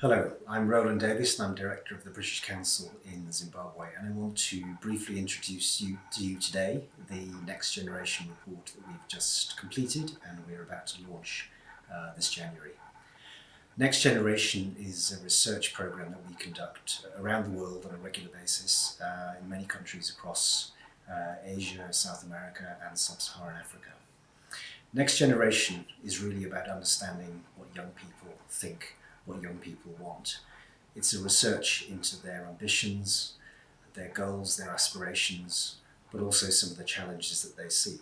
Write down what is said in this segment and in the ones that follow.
Hello, I'm Roland Davis and I'm Director of the British Council in Zimbabwe, and I want to briefly introduce you to you today the Next Generation report that we've just completed and we're about to launch this January. Next Generation is a research program that we conduct around the world on a regular basis in many countries across Asia, South America and Sub-Saharan Africa. Next Generation is really about understanding what young people think, what young people want. It's a research into their ambitions, their goals, their aspirations, but also some of the challenges that they see.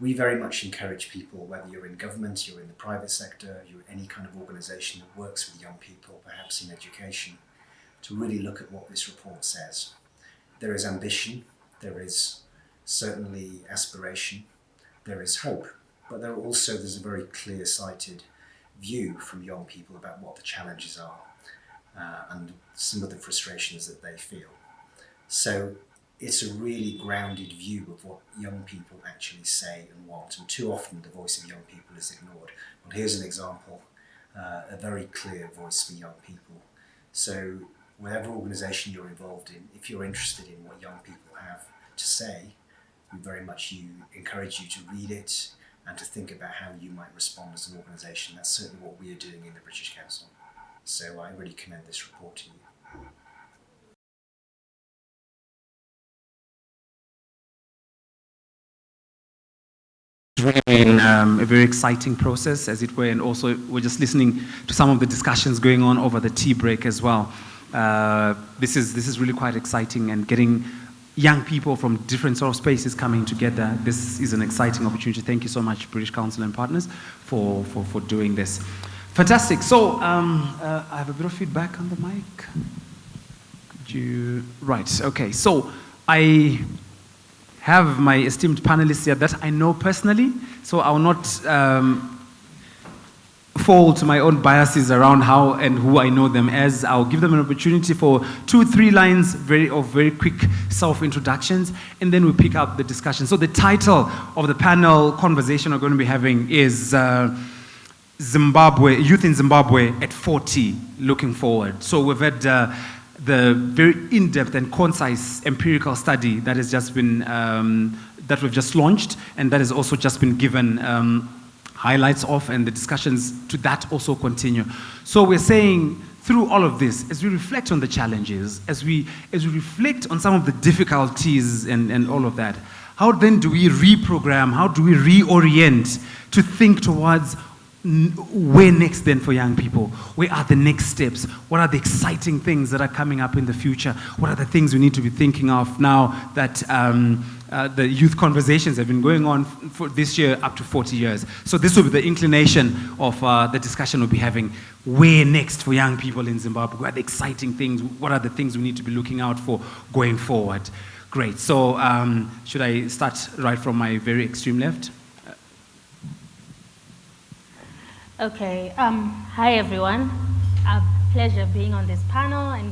We very much encourage people, whether you're in government, you're in the private sector, you're any kind of organisation that works with young people, perhaps in education, to really look at what this report says. There is ambition, there is certainly aspiration, there is hope, but there's a very clear-sighted view from young people about what the challenges are and some of the frustrations that they feel. So it's a really grounded view of what young people actually say and want, and too often the voice of young people is ignored. Well, here's an example, a very clear voice for young people. So whatever organisation you're involved in, if you're interested in what young people have to say, we very much encourage you to read it and to think about how you might respond as an organisation. That's certainly what we are doing in the British Council. So I really commend this report to you. It's really been a very exciting process, as it were, and also we're just listening to some of the discussions going on over the tea break as well. This is really quite exciting, and getting young people from different sort of spaces coming together. This is an exciting opportunity. Thank you so much, British Council and partners, for doing this. Fantastic. So I have a bit of feedback on the mic. Right. Okay. So I have my esteemed panelists here that I know personally, so I will not fall to my own biases around how and who I know them as. I'll give them an opportunity for 2-3 lines of very quick self-introductions, and then we pick up the discussion. So the title of the panel conversation we're going to be having is Zimbabwe, Youth in Zimbabwe at 40, Looking Forward. So we've had the very in-depth and concise empirical study that has just been, that we've just launched, and that has also just been given highlights of, and the discussions to that also continue. So we're saying through all of this, as we reflect on the challenges, as we reflect on some of the difficulties and all of that, how then do we reprogram, how do we reorient to think towards where next then for young people? Where are the next steps? What are the exciting things that are coming up in the future? What are the things we need to be thinking of now that the youth conversations have been going on for this year up to 40 years? So this will be the inclination of the discussion we'll be having. Where next for young people in Zimbabwe? What are the exciting things? What are the things we need to be looking out for going forward? Great. So should I start right from my very extreme left? Okay, hi everyone. A pleasure being on this panel, and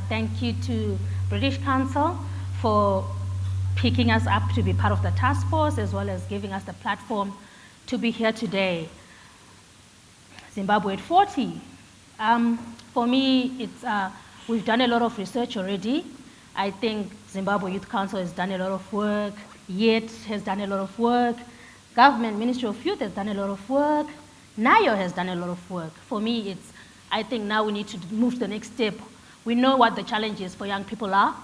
thank you to British Council for picking us up to be part of the task force, as well as giving us the platform to be here today. Zimbabwe at 40. For me, we've done a lot of research already. I think Zimbabwe Youth Council has done a lot of work, YET has done a lot of work, Government Ministry of Youth has done a lot of work, NAYO has done a lot of work. For me, I think now we need to move to the next step. We know what the challenges for young people are.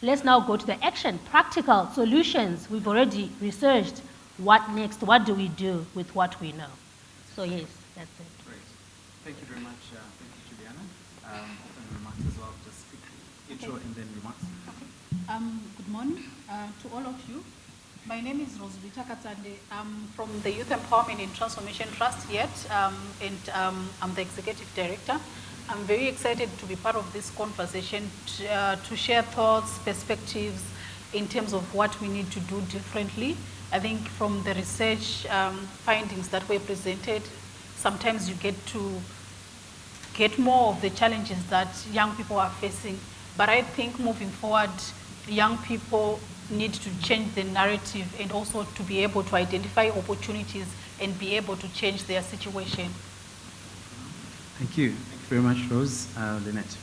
Let's now go to the action, practical solutions. We've already researched. What next? What do we do with what we know? So yes, that's it. Great. Thank you very much. Thank you, Juliana. Opening remarks as well. Just quick intro and then remarks. Okay. Good morning to all of you. My name is Rosvita Katsande. I'm from the Youth Empowerment and Transformation Trust yet, and I'm the Executive Director. I'm very excited to be part of this conversation to share thoughts, perspectives in terms of what we need to do differently. I think from the research findings that were presented, sometimes you get more of the challenges that young people are facing. But I think moving forward, young people need to change the narrative and also to be able to identify opportunities and be able to change their situation. Thank you. Thank you very much, Rose. Lynette.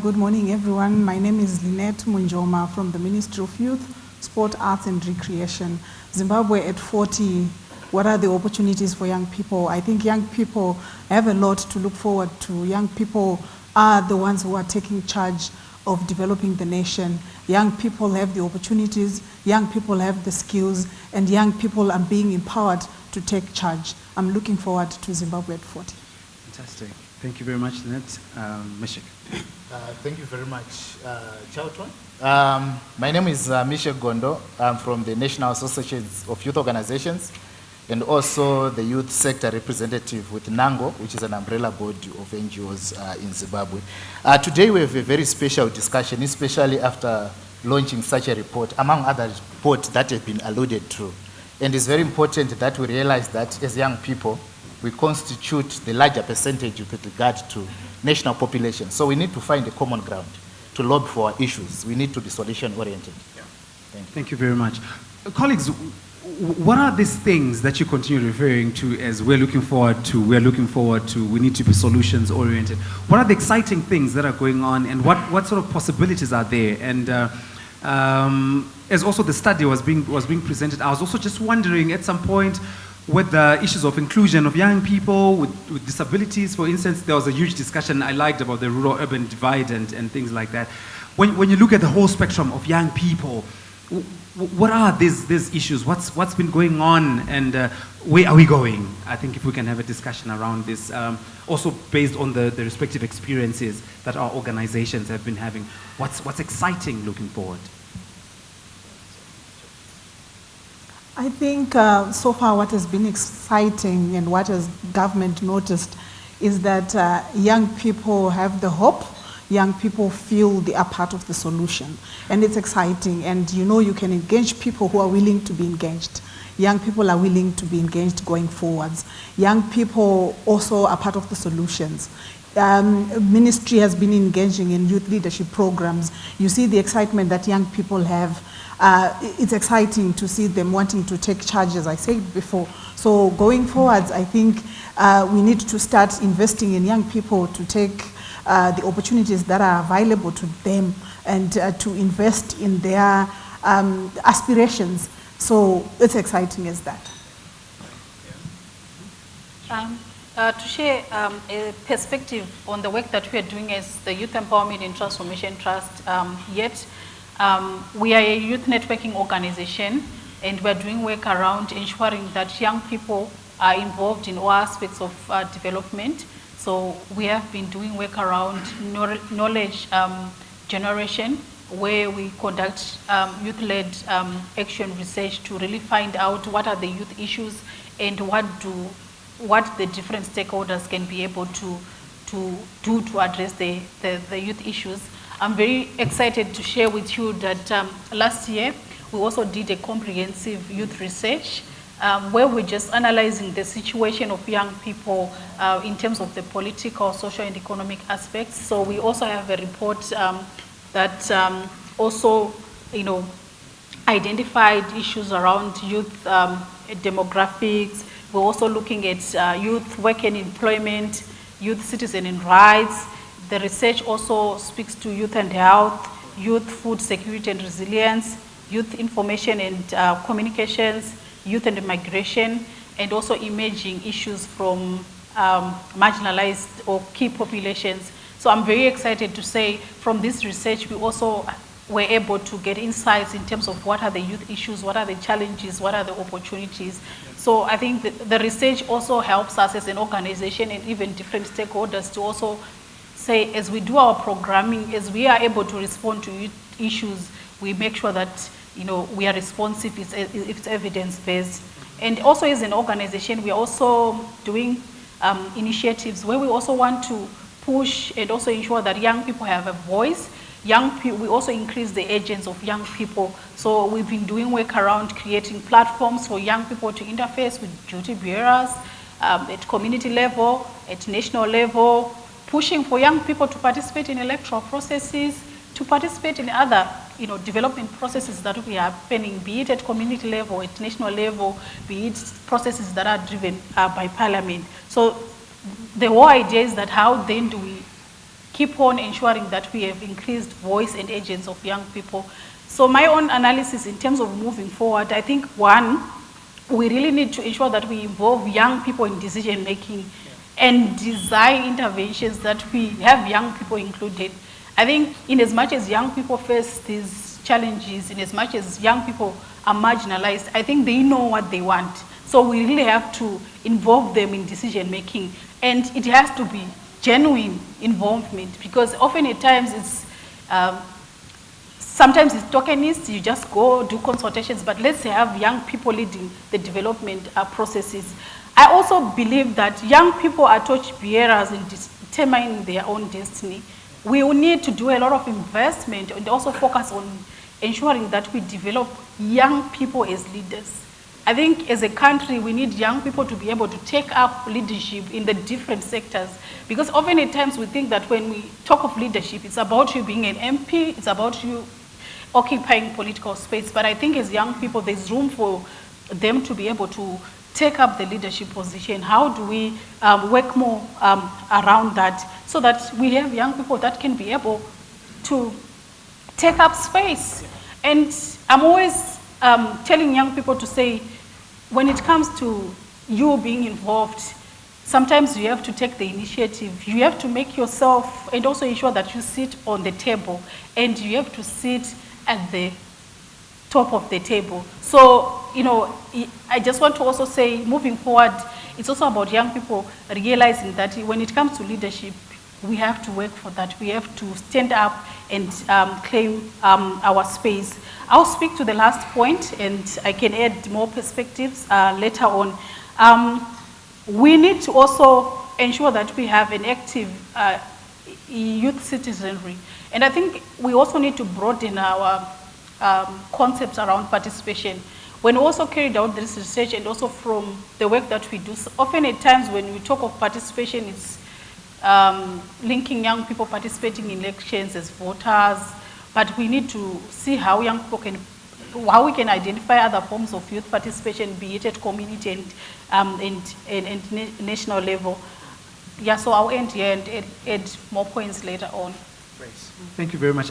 Good morning, everyone. My name is Lynette Munjoma from the Ministry of Youth, Sport, Arts and Recreation. Zimbabwe at 40, what are the opportunities for young people? I think young people have a lot to look forward to. Young people are the ones who are taking charge of developing the nation. Young people have the opportunities, young people have the skills, and young people are being empowered to take charge. I'm looking forward to Zimbabwe at 40. Fantastic. Thank you very much, Lynette. Meshek. Thank you very much, Chauton. My name is Mishek Gondo. I'm from the National Association of Youth Organizations and also the youth sector representative with NANGO, which is an umbrella body of NGOs in Zimbabwe. Today we have a very special discussion, especially after launching such a report, among other reports that have been alluded to. And it's very important that we realize that as young people, we constitute the larger percentage with regard to national population. So we need to find a common ground to lobby for our issues. We need to be solution-oriented. Yeah. Thank you very much. Colleagues, what are these things that you continue referring to as we're looking forward to, we need to be solutions-oriented? What are the exciting things that are going on, and what sort of possibilities are there? And as also the study was being presented, I was also just wondering at some point, with the issues of inclusion of young people with disabilities, for instance, there was a huge discussion I liked about the rural-urban divide and things like that. When you look at the whole spectrum of young people, what are these issues? What's been going on, and where are we going? I think if we can have a discussion around this, also based on the respective experiences that our organizations have been having. What's exciting looking forward? I think so far what has been exciting and what has government noticed is that young people have the hope, young people feel they are part of the solution. And it's exciting, and you can engage people who are willing to be engaged. Young people are willing to be engaged going forwards. Young people also are part of the solutions. Ministry has been engaging in youth leadership programs. You see the excitement that young people have. It's exciting to see them wanting to take charge, as I said before. So going forwards, I think we need to start investing in young people to take the opportunities that are available to them and to invest in their aspirations. So it's exciting as that. To share a perspective on the work that we are doing as the Youth Empowerment and Transformation Trust, we are a youth networking organization, and we're doing work around ensuring that young people are involved in all aspects of development. So we have been doing work around knowledge generation, where we conduct youth-led action research to really find out what are the youth issues and what the different stakeholders can be able to do to address the youth issues. I'm very excited to share with you that last year we also did a comprehensive youth research where we're just analyzing the situation of young people in terms of the political, social, and economic aspects. So we also have a report that also, identified issues around youth demographics. We're also looking at youth work and employment, youth citizen and rights. The research also speaks to youth and health, youth food security and resilience, youth information and communications, youth and migration, and also emerging issues from marginalized or key populations. So I'm very excited to say from this research, we also were able to get insights in terms of what are the youth issues, what are the challenges, what are the opportunities. So I think the research also helps us as an organization and even different stakeholders to also say, as we do our programming, as we are able to respond to youth issues, we make sure that we are responsive if it's evidence-based. And also as an organization, we are also doing initiatives where we also want to push and also ensure that young people have a voice. We also increase the agents of young people. So we've been doing work around creating platforms for young people to interface with duty bearers at community level, at national level, pushing for young people to participate in electoral processes, to participate in other development processes that we are happening, be it at community level, at national level, be it processes that are driven by parliament. So the whole idea is that how then do we keep on ensuring that we have increased voice and agents of young people. So my own analysis in terms of moving forward, I think one, we really need to ensure that we involve young people in decision making and design interventions that we have young people included. I think in as much as young people face these challenges, in as much as young people are marginalized, I think they know what they want. So we really have to involve them in decision making, and it has to be genuine involvement, because often at times it's sometimes it's tokenist, you just go do consultations, but let's have young people leading the development processes. I also believe that young people are torch bearers in determining their own destiny. We will need to do a lot of investment and also focus on ensuring that we develop young people as leaders. I think as a country, we need young people to be able to take up leadership in the different sectors. Because often at times we think that when we talk of leadership, it's about you being an MP, it's about you occupying political space. But I think as young people, there's room for them to be able to take up the leadership position. How do we work more around that so that we have young people that can be able to take up space? And I'm always telling young people to say, when it comes to you being involved, sometimes you have to take the initiative. You have to make yourself, and also ensure that you sit on the table, and you have to sit at the top of the table. So, you know, I just want to also say, moving forward, it's also about young people realizing that when it comes to leadership, we have to work for that. We have to stand up and claim our space. I'll speak to the last point, and I can add more perspectives later on. We need to also ensure that we have an active youth citizenry. And I think we also need to broaden our concepts around participation. When we also carried out this research, and also from the work that we do, often at times when we talk of participation, it's linking young people participating in elections as voters, but we need to see how young people how we can identify other forms of youth participation, be it at community and national level. Yeah, so I'll end here and add more points later on. Great. Thank you very much.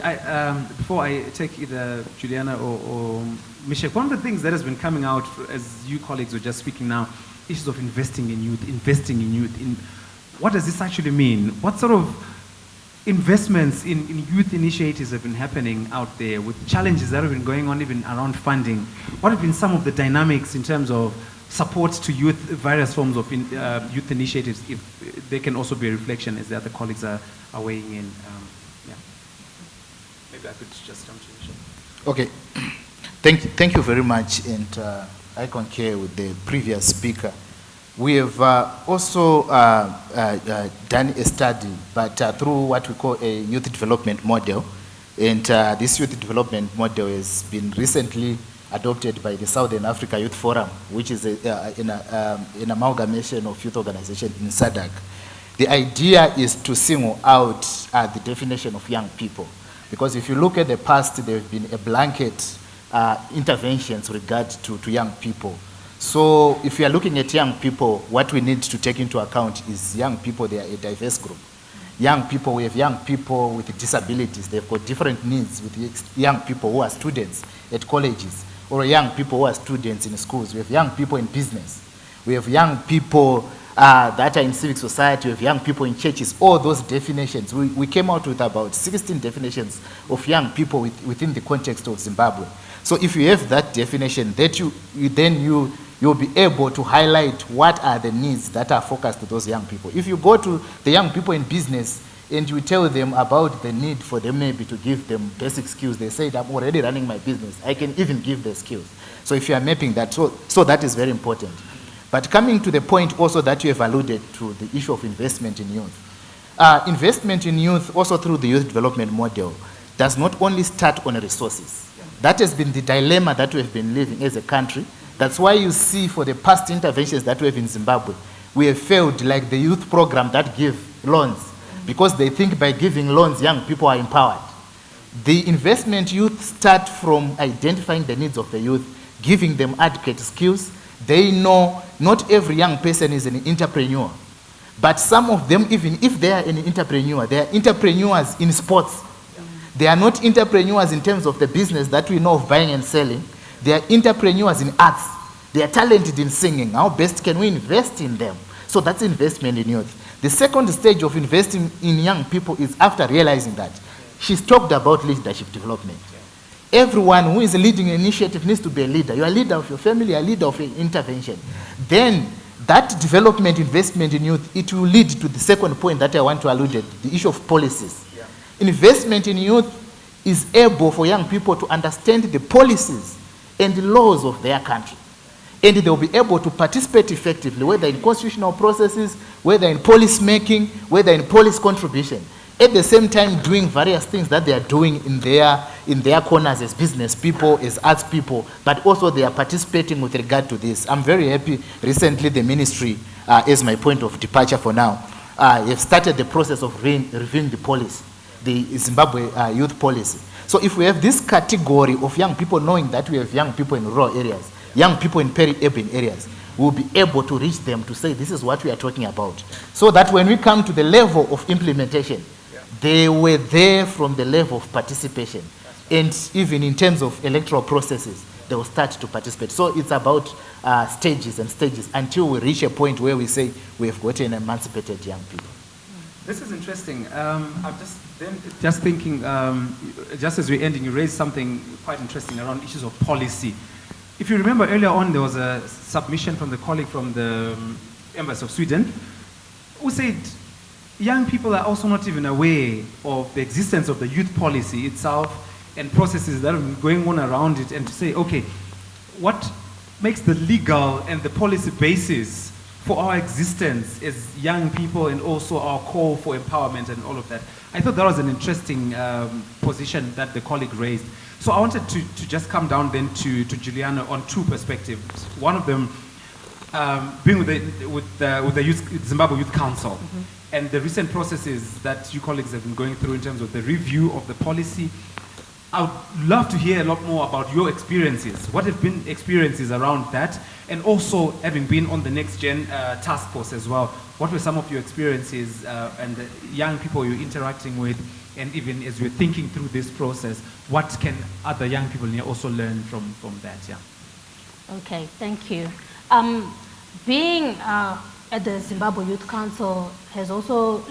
Before I take either Juliana or Michelle, one of the things that has been coming out as you colleagues were just speaking now, issues of investing in youth. What does this actually mean? What sort of investments in youth initiatives have been happening out there with challenges that have been going on even around funding? What have been some of the dynamics in terms of support to youth, various forms of youth initiatives, if they can also be a reflection as the other colleagues are weighing in? Yeah. Maybe I could just jump to Michelle. Okay. Thank you very much, and I concur with the previous speaker. We have also done a study, but through what we call a youth development model. And this youth development model has been recently adopted by the Southern Africa Youth Forum, which is an amalgamation of youth organizations in SADC. The idea is to single out the definition of young people. Because if you look at the past, there have been a blanket interventions regard to young people. So if you are looking at young people, what we need to take into account is young people, they are a diverse group. Young people, we have young people with disabilities. They've got different needs with young people who are students at colleges, or young people who are students in schools. We have young people in business. We have young people that are in civic society. We have young people in churches. All those definitions. We came out with about 16 definitions of young people within the context of Zimbabwe. So if you have that definition, that you'll be able to highlight what are the needs that are focused to those young people. If you go to the young people in business and you tell them about the need for them maybe to give them basic skills, they say, I'm already running my business. I can even give the skills. So if you are mapping that, so that is very important. But coming to the point also that you have alluded to, the issue of investment in youth. Investment in youth also through the youth development model does not only start on resources. That has been the dilemma that we have been living as a country. That's why you see for the past interventions that we have in Zimbabwe, we have failed like the youth program that give loans, because they think by giving loans, young people are empowered. The investment youth start from identifying the needs of the youth, giving them adequate skills. They know not every young person is an entrepreneur. But some of them, even if they are an entrepreneur, they are entrepreneurs in sports. They are not entrepreneurs in terms of the business that we know of buying and selling. They are entrepreneurs in arts. They are talented in singing. How best can we invest in them? So that's investment in youth. The second stage of investing in young people is after realizing that. She's talked about leadership development. Everyone who is leading an initiative needs to be a leader. You are a leader of your family, you are a leader of your intervention. Then that development, investment in youth, it will lead to the second point that I want to allude to, the issue of policies. Investment in youth is able for young people to understand the policies and the laws of their country. And they will be able to participate effectively, whether in constitutional processes, whether in policy making, whether in policy contribution. At the same time doing various things that they are doing in their corners as business people, as arts people, but also they are participating with regard to this. I'm very happy recently the ministry, as my point of departure for now, have started the process of reviewing the policy, the Zimbabwe youth policy. So if we have this category of young people, knowing that we have young people in rural areas, young people in peri-urban areas, we'll be able to reach them to say this is what we are talking about. So that when we come to the level of implementation, they were there from the level of participation. And even in terms of electoral processes, they will start to participate. So it's about stages and stages until we reach a point where we say we have got an emancipated young people. This is interesting. I'm just thinking, just as we're ending, you raised something quite interesting around issues of policy. If you remember earlier on, there was a submission from the colleague from the Embassy of Sweden who said young people are also not even aware of the existence of the youth policy itself and processes that are going on around it, and to say, okay, what makes the legal and the policy basis for our existence as young people and also our call for empowerment and all of that. I thought that was an interesting position that the colleague raised. So I wanted to just come down then to Juliana on two perspectives. One of them being with the Zimbabwe Youth Council and the recent processes that you colleagues have been going through in terms of the review of the policy. I would love to hear a lot more about your experiences. What have been experiences around that? And also having been on the Next Gen task force as well, what were some of your experiences and the young people you're interacting with, and even as you're thinking through this process, what can other young people also learn from that? Yeah. Okay, thank you. Being at the Zimbabwe Youth Council has also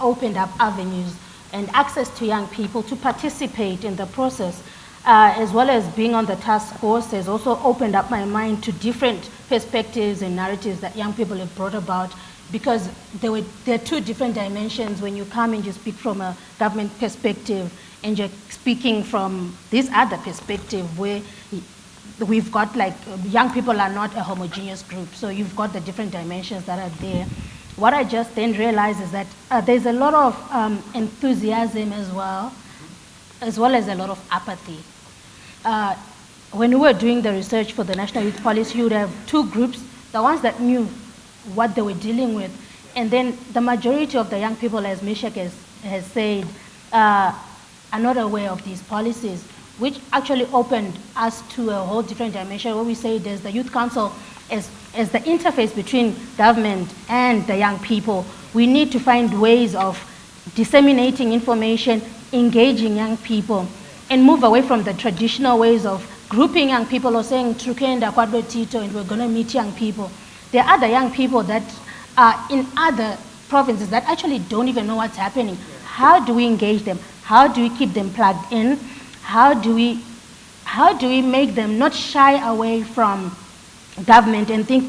opened up avenues and access to young people to participate in the process, as well as being on the task force has also opened up my mind to different perspectives and narratives that young people have brought about, because there are two different dimensions when you come and you speak from a government perspective and you're speaking from this other perspective where we've got young people are not a homogeneous group, so you've got the different dimensions that are there. What I just then realized is that there's a lot of enthusiasm as well as a lot of apathy. When we were doing the research for the National Youth Policy, you would have two groups, the ones that knew what they were dealing with, and then the majority of the young people, as Mishak has said, are not aware of these policies, which actually opened us to a whole different dimension where we say there's the Youth Council as the interface between government and the young people. We need to find ways of disseminating information, engaging young people, and move away from the traditional ways of grouping young people or saying, Trukenda, Kwadwe Tito, and we're going to meet young people. There are other young people that are in other provinces that actually don't even know what's happening. How do we engage them? How do we keep them plugged in? How do we make them not shy away from government and think,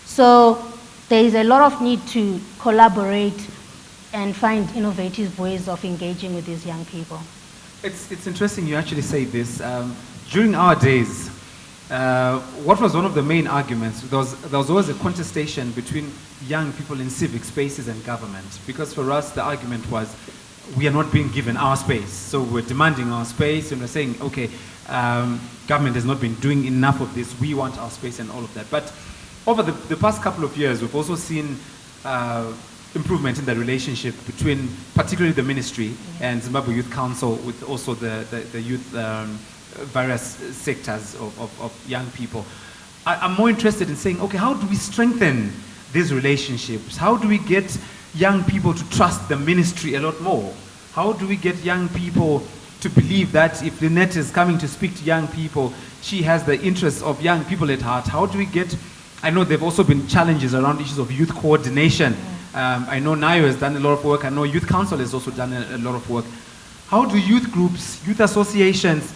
so there is a lot of need to collaborate and find innovative ways of engaging with these young people. It's interesting you actually say this. During our days, what was one of the main arguments? There was always a contestation between young people in civic spaces and government, because for us the argument was we are not being given our space. So we're demanding our space and we're saying, okay, government has not been doing enough of this, we want our space and all of that. But over the past couple of years, we've also seen improvement in the relationship between particularly the ministry and Zimbabwe Youth Council, with also the youth various sectors of young people. I'm more interested in saying, okay, how do we strengthen these relationships? How do we get young people to trust the ministry a lot more? How do we get young people to believe that if Lynette is coming to speak to young people, she has the interests of young people at heart? How do we get, I know there have also been challenges around issues of youth coordination. I know Nayo has done a lot of work. I know Youth Council has also done a lot of work. How do youth groups, youth associations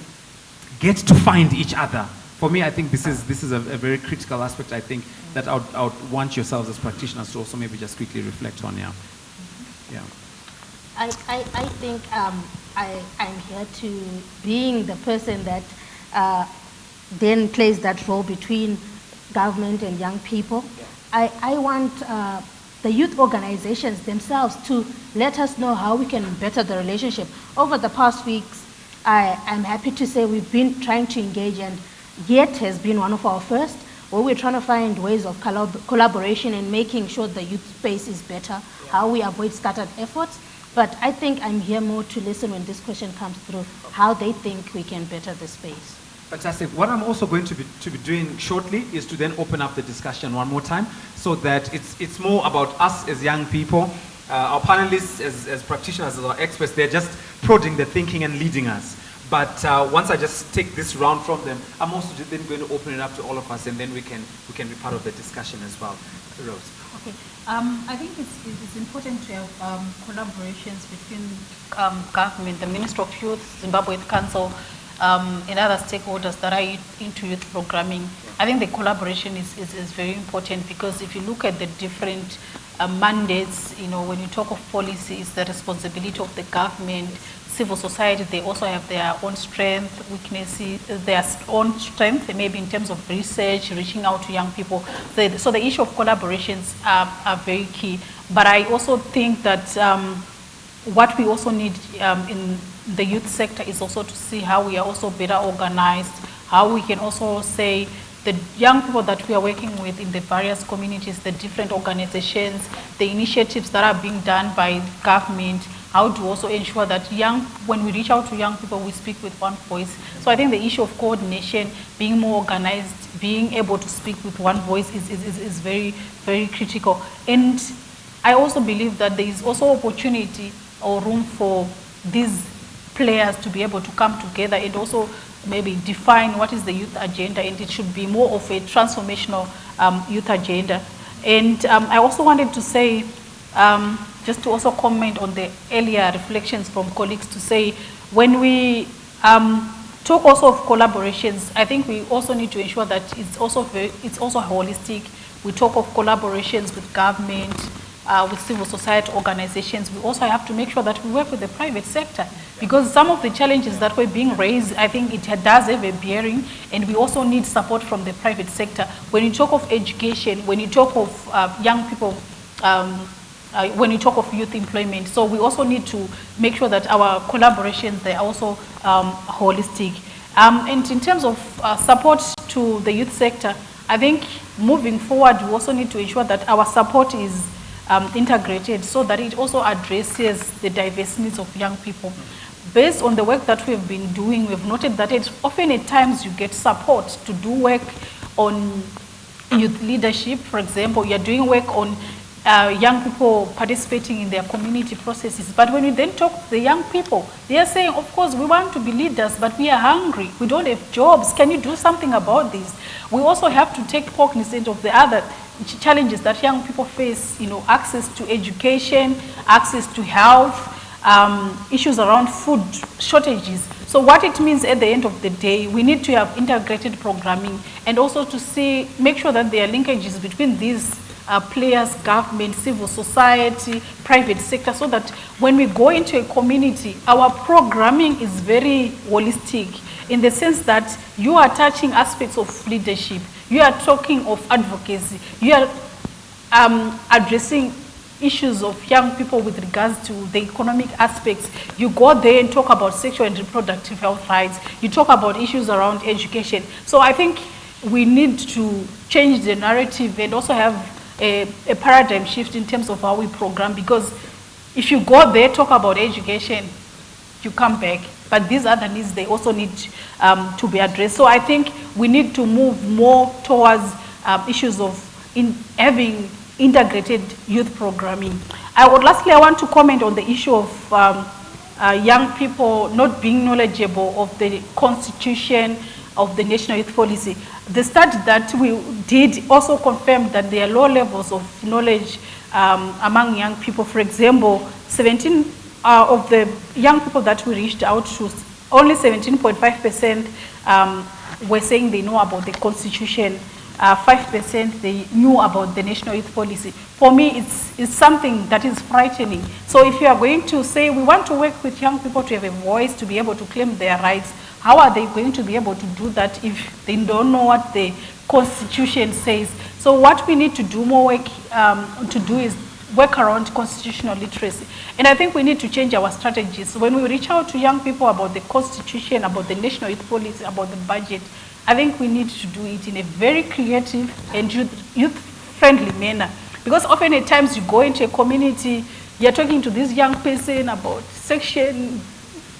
get to find each other? For me, I think this is a very critical aspect, I think, that I would want yourselves as practitioners to also maybe just quickly reflect on, yeah. I think I'm here to being the person that then plays that role between government and young people. I want the youth organizations themselves to let us know how we can better the relationship. Over the past weeks, I'm happy to say we've been trying to engage, and YET has been one of our first, where we're trying to find ways of collaboration and making sure the youth space is better, how we avoid scattered efforts. But I think I'm here more to listen when this question comes through, how they think we can better the space. Fantastic. What I'm also going to be doing shortly is to then open up the discussion one more time, so that it's more about us as young people. Our panelists, as practitioners, as our experts, they're just prodding the thinking and leading us. But once I just take this round from them, I'm also then going to open it up to all of us, and then we can be part of the discussion as well. Rose. Okay. I think it's important to have collaborations between government, the Ministry of Youth, Zimbabwe Youth Council, and other stakeholders that are into youth programming. I think the collaboration is very important, because if you look at the different mandates, when you talk of policy, it's the responsibility of the government. Civil society, they also have their own strength, weaknesses, their own strength, maybe in terms of research, reaching out to young people. So the issue of collaborations are very key. But I also think that what we also need in the youth sector is also to see how we are also better organized, how we can also say the young people that we are working with in the various communities, the different organizations, the initiatives that are being done by government, how to also ensure that when we reach out to young people, we speak with one voice. So I think the issue of coordination, being more organized, being able to speak with one voice is very, very critical. And I also believe that there is also opportunity or room for these players to be able to come together and also maybe define what is the youth agenda, and it should be more of a transformational youth agenda. And I also wanted to say, just to also comment on the earlier reflections from colleagues, to say when we talk also of collaborations, I think we also need to ensure that it's also holistic. We talk of collaborations with government, with civil society organizations. We also have to make sure that we work with the private sector, because some of the challenges that were being raised, I think it does have a bearing, and we also need support from the private sector. When you talk of education, when you talk of young people, when you talk of youth employment, so we also need to make sure that our collaborations, they are also holistic. And in terms of support to the youth sector, I think moving forward, we also need to ensure that our support is integrated, so that it also addresses the diverse needs of young people. Based on the work that we've been doing, we've noted that it's often at times you get support to do work on youth leadership. For example, you're doing work on young people participating in their community processes. But when we then talk to the young people, they are saying, of course, we want to be leaders, but we are hungry. We don't have jobs. Can you do something about this? We also have to take cognizance of the other challenges that young people face, access to education, access to health, issues around food shortages. So what it means at the end of the day, we need to have integrated programming, and also to make sure that there are linkages between these players, government, civil society, private sector, so that when we go into a community, our programming is very holistic, in the sense that you are touching aspects of leadership, you are talking of advocacy, you are addressing issues of young people with regards to the economic aspects. You go there and talk about sexual and reproductive health rights, you talk about issues around education. So I think we need to change the narrative and also have a paradigm shift in terms of how we program, because if you go there, talk about education, you come back. But these other needs, they also need to be addressed. So I think we need to move more towards issues of having integrated youth programming. Lastly, I want to comment on the issue of young people not being knowledgeable of the constitution of the National Youth Policy. The study that we did also confirmed that there are low levels of knowledge among young people. For example, 17 of the young people that we reached out to, only 17.5% were saying they know about the constitution. 5% they knew about the National Youth Policy. For me, it's something that is frightening. So if you are going to say we want to work with young people to have a voice, to be able to claim their rights, how are they going to be able to do that if they don't know what the Constitution says? So what we need to do more work to do is work around constitutional literacy. And I think we need to change our strategies. When we reach out to young people about the Constitution, about the National Youth Policy, about the budget, I think we need to do it in a very creative and youth-friendly manner. Because often at times you go into a community, you're talking to this young person about section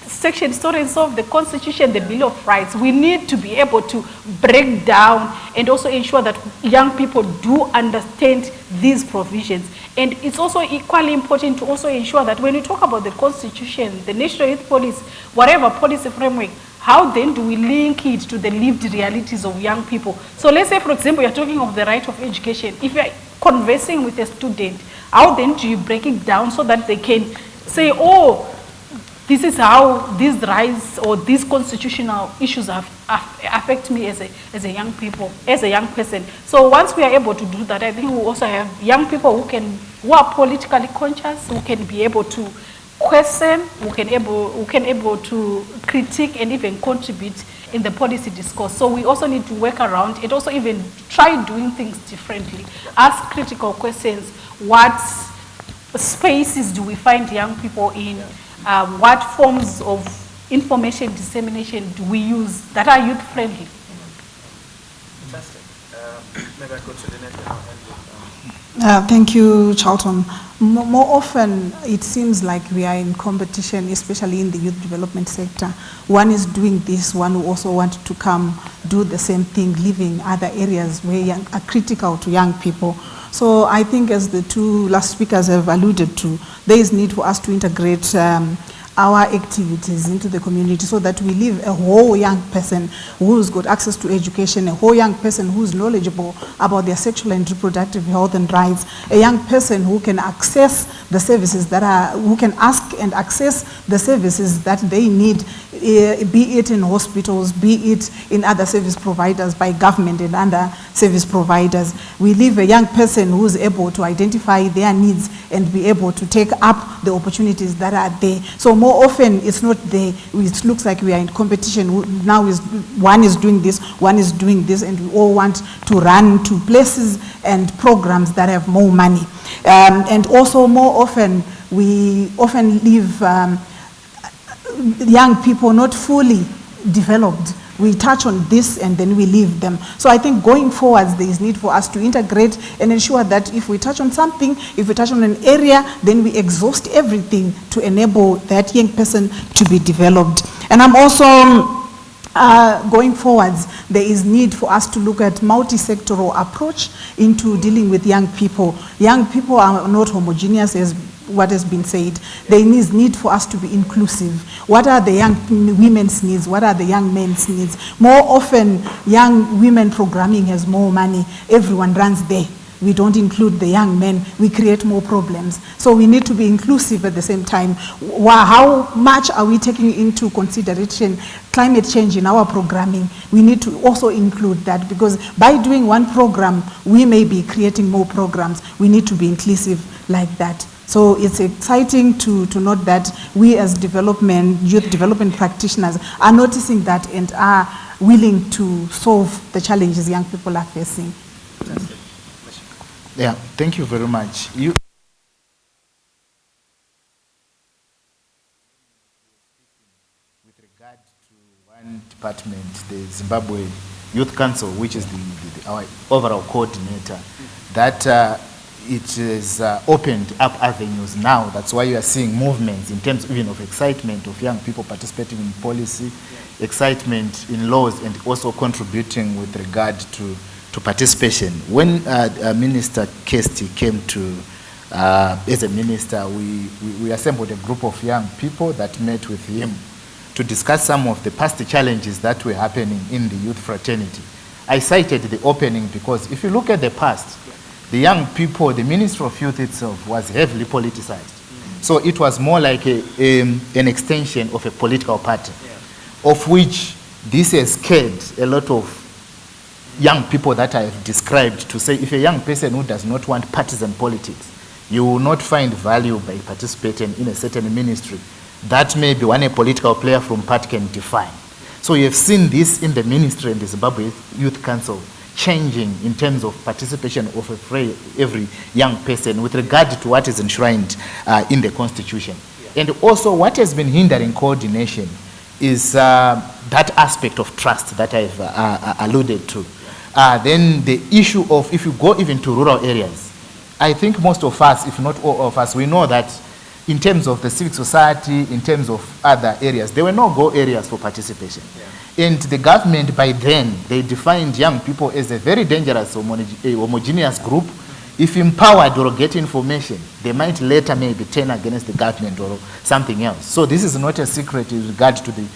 so and so of the Constitution, the Bill of Rights. We need to be able to break down and also ensure that young people do understand these provisions. And it's also equally important to also ensure that when you talk about the Constitution, the National Youth Policy, whatever policy framework, how then do we link it to the lived realities of young people? So let's say, for example, you're talking of the right of education. If you're conversing with a student, how then do you break it down so that they can say, oh, this is how these rights or these constitutional issues affect me as a young person. So once we are able to do that, I think we also have young people who are politically conscious, who can be able to question, who can able to critique and even contribute in the policy discourse. So we also need to work around and also even try doing things differently. Ask critical questions. What spaces do we find young people in? What forms of information dissemination do we use that are youth friendly? Fantastic. Maybe I go to Lynette and I'll end with, Thank you, Charlton. More often, it seems like we are in competition, especially in the youth development sector. One is doing this, one who also wants to come do the same thing, leaving other areas where are critical to young people. So I think, as the two last speakers have alluded to, there is need for us to integrate our activities into the community so that we leave a whole young person who's got access to education, a whole young person who's knowledgeable about their sexual and reproductive health and rights, a young person who can access the services who can ask and access the services that they need, be it in hospitals, be it in other service providers by government and other service providers. We leave a young person who's able to identify their needs and be able to take up the opportunities that are there. So more often it's not there. It looks like we are in competition. Now one is doing this, one is doing this, and we all want to run to places and programs that have more money. And also more often, we often leave young people not fully developed. We touch on this and then we leave them. So I think going forward, there is need for us to integrate and ensure that if we touch on something, if we touch on an area, then we exhaust everything to enable that young person to be developed. And I'm also going forwards, there is need for us to look at multi-sectoral approach into dealing with young people. Young people are not homogeneous, as what has been said. There is need for us to be inclusive. What are the young women's needs? What are the young men's needs? More often, young women programming has more money. Everyone runs there. We don't include the young men. We create more problems. So we need to be inclusive at the same time. How much are we taking into consideration climate change in our programming? We need to also include that, because by doing one program, we may be creating more programs. We need to be inclusive like that. So it's exciting to note that we as youth development practitioners are noticing that and are willing to solve the challenges young people are facing. fantastic. Yeah, thank you very much. With regard to one department, the Zimbabwe Youth Council, which is our overall coordinator, that it has opened up avenues now. That's why you are seeing movements in terms even of excitement of young people participating in policy, excitement in laws, and also contributing with regard to participation. When Minister Kesty came to, as a minister, we assembled a group of young people that met with him to discuss some of the past challenges that were happening in the youth fraternity. I cited the opening because if you look at the past, the young people, the Ministry of Youth itself was heavily politicized. So it was more like an extension of a political party, of which this has scared a lot of young people that I have described to say if a young person who does not want partisan politics, you will not find value by participating in a certain ministry that maybe one a political player from party can define. So you have seen this in the ministry and the Zimbabwe Youth Council changing in terms of participation of every young person with regard to what is enshrined in the Constitution. And also what has been hindering coordination is that aspect of trust that I've alluded to. Then the issue of if you go even to rural areas, I think most of us, if not all of us, we know that in terms of the civic society, in terms of other areas, there were no go areas for participation. And the government by then, they defined young people as a very dangerous homogeneous group. If empowered or get information, they might later maybe turn against the government or something else. So this is not a secret in regard to the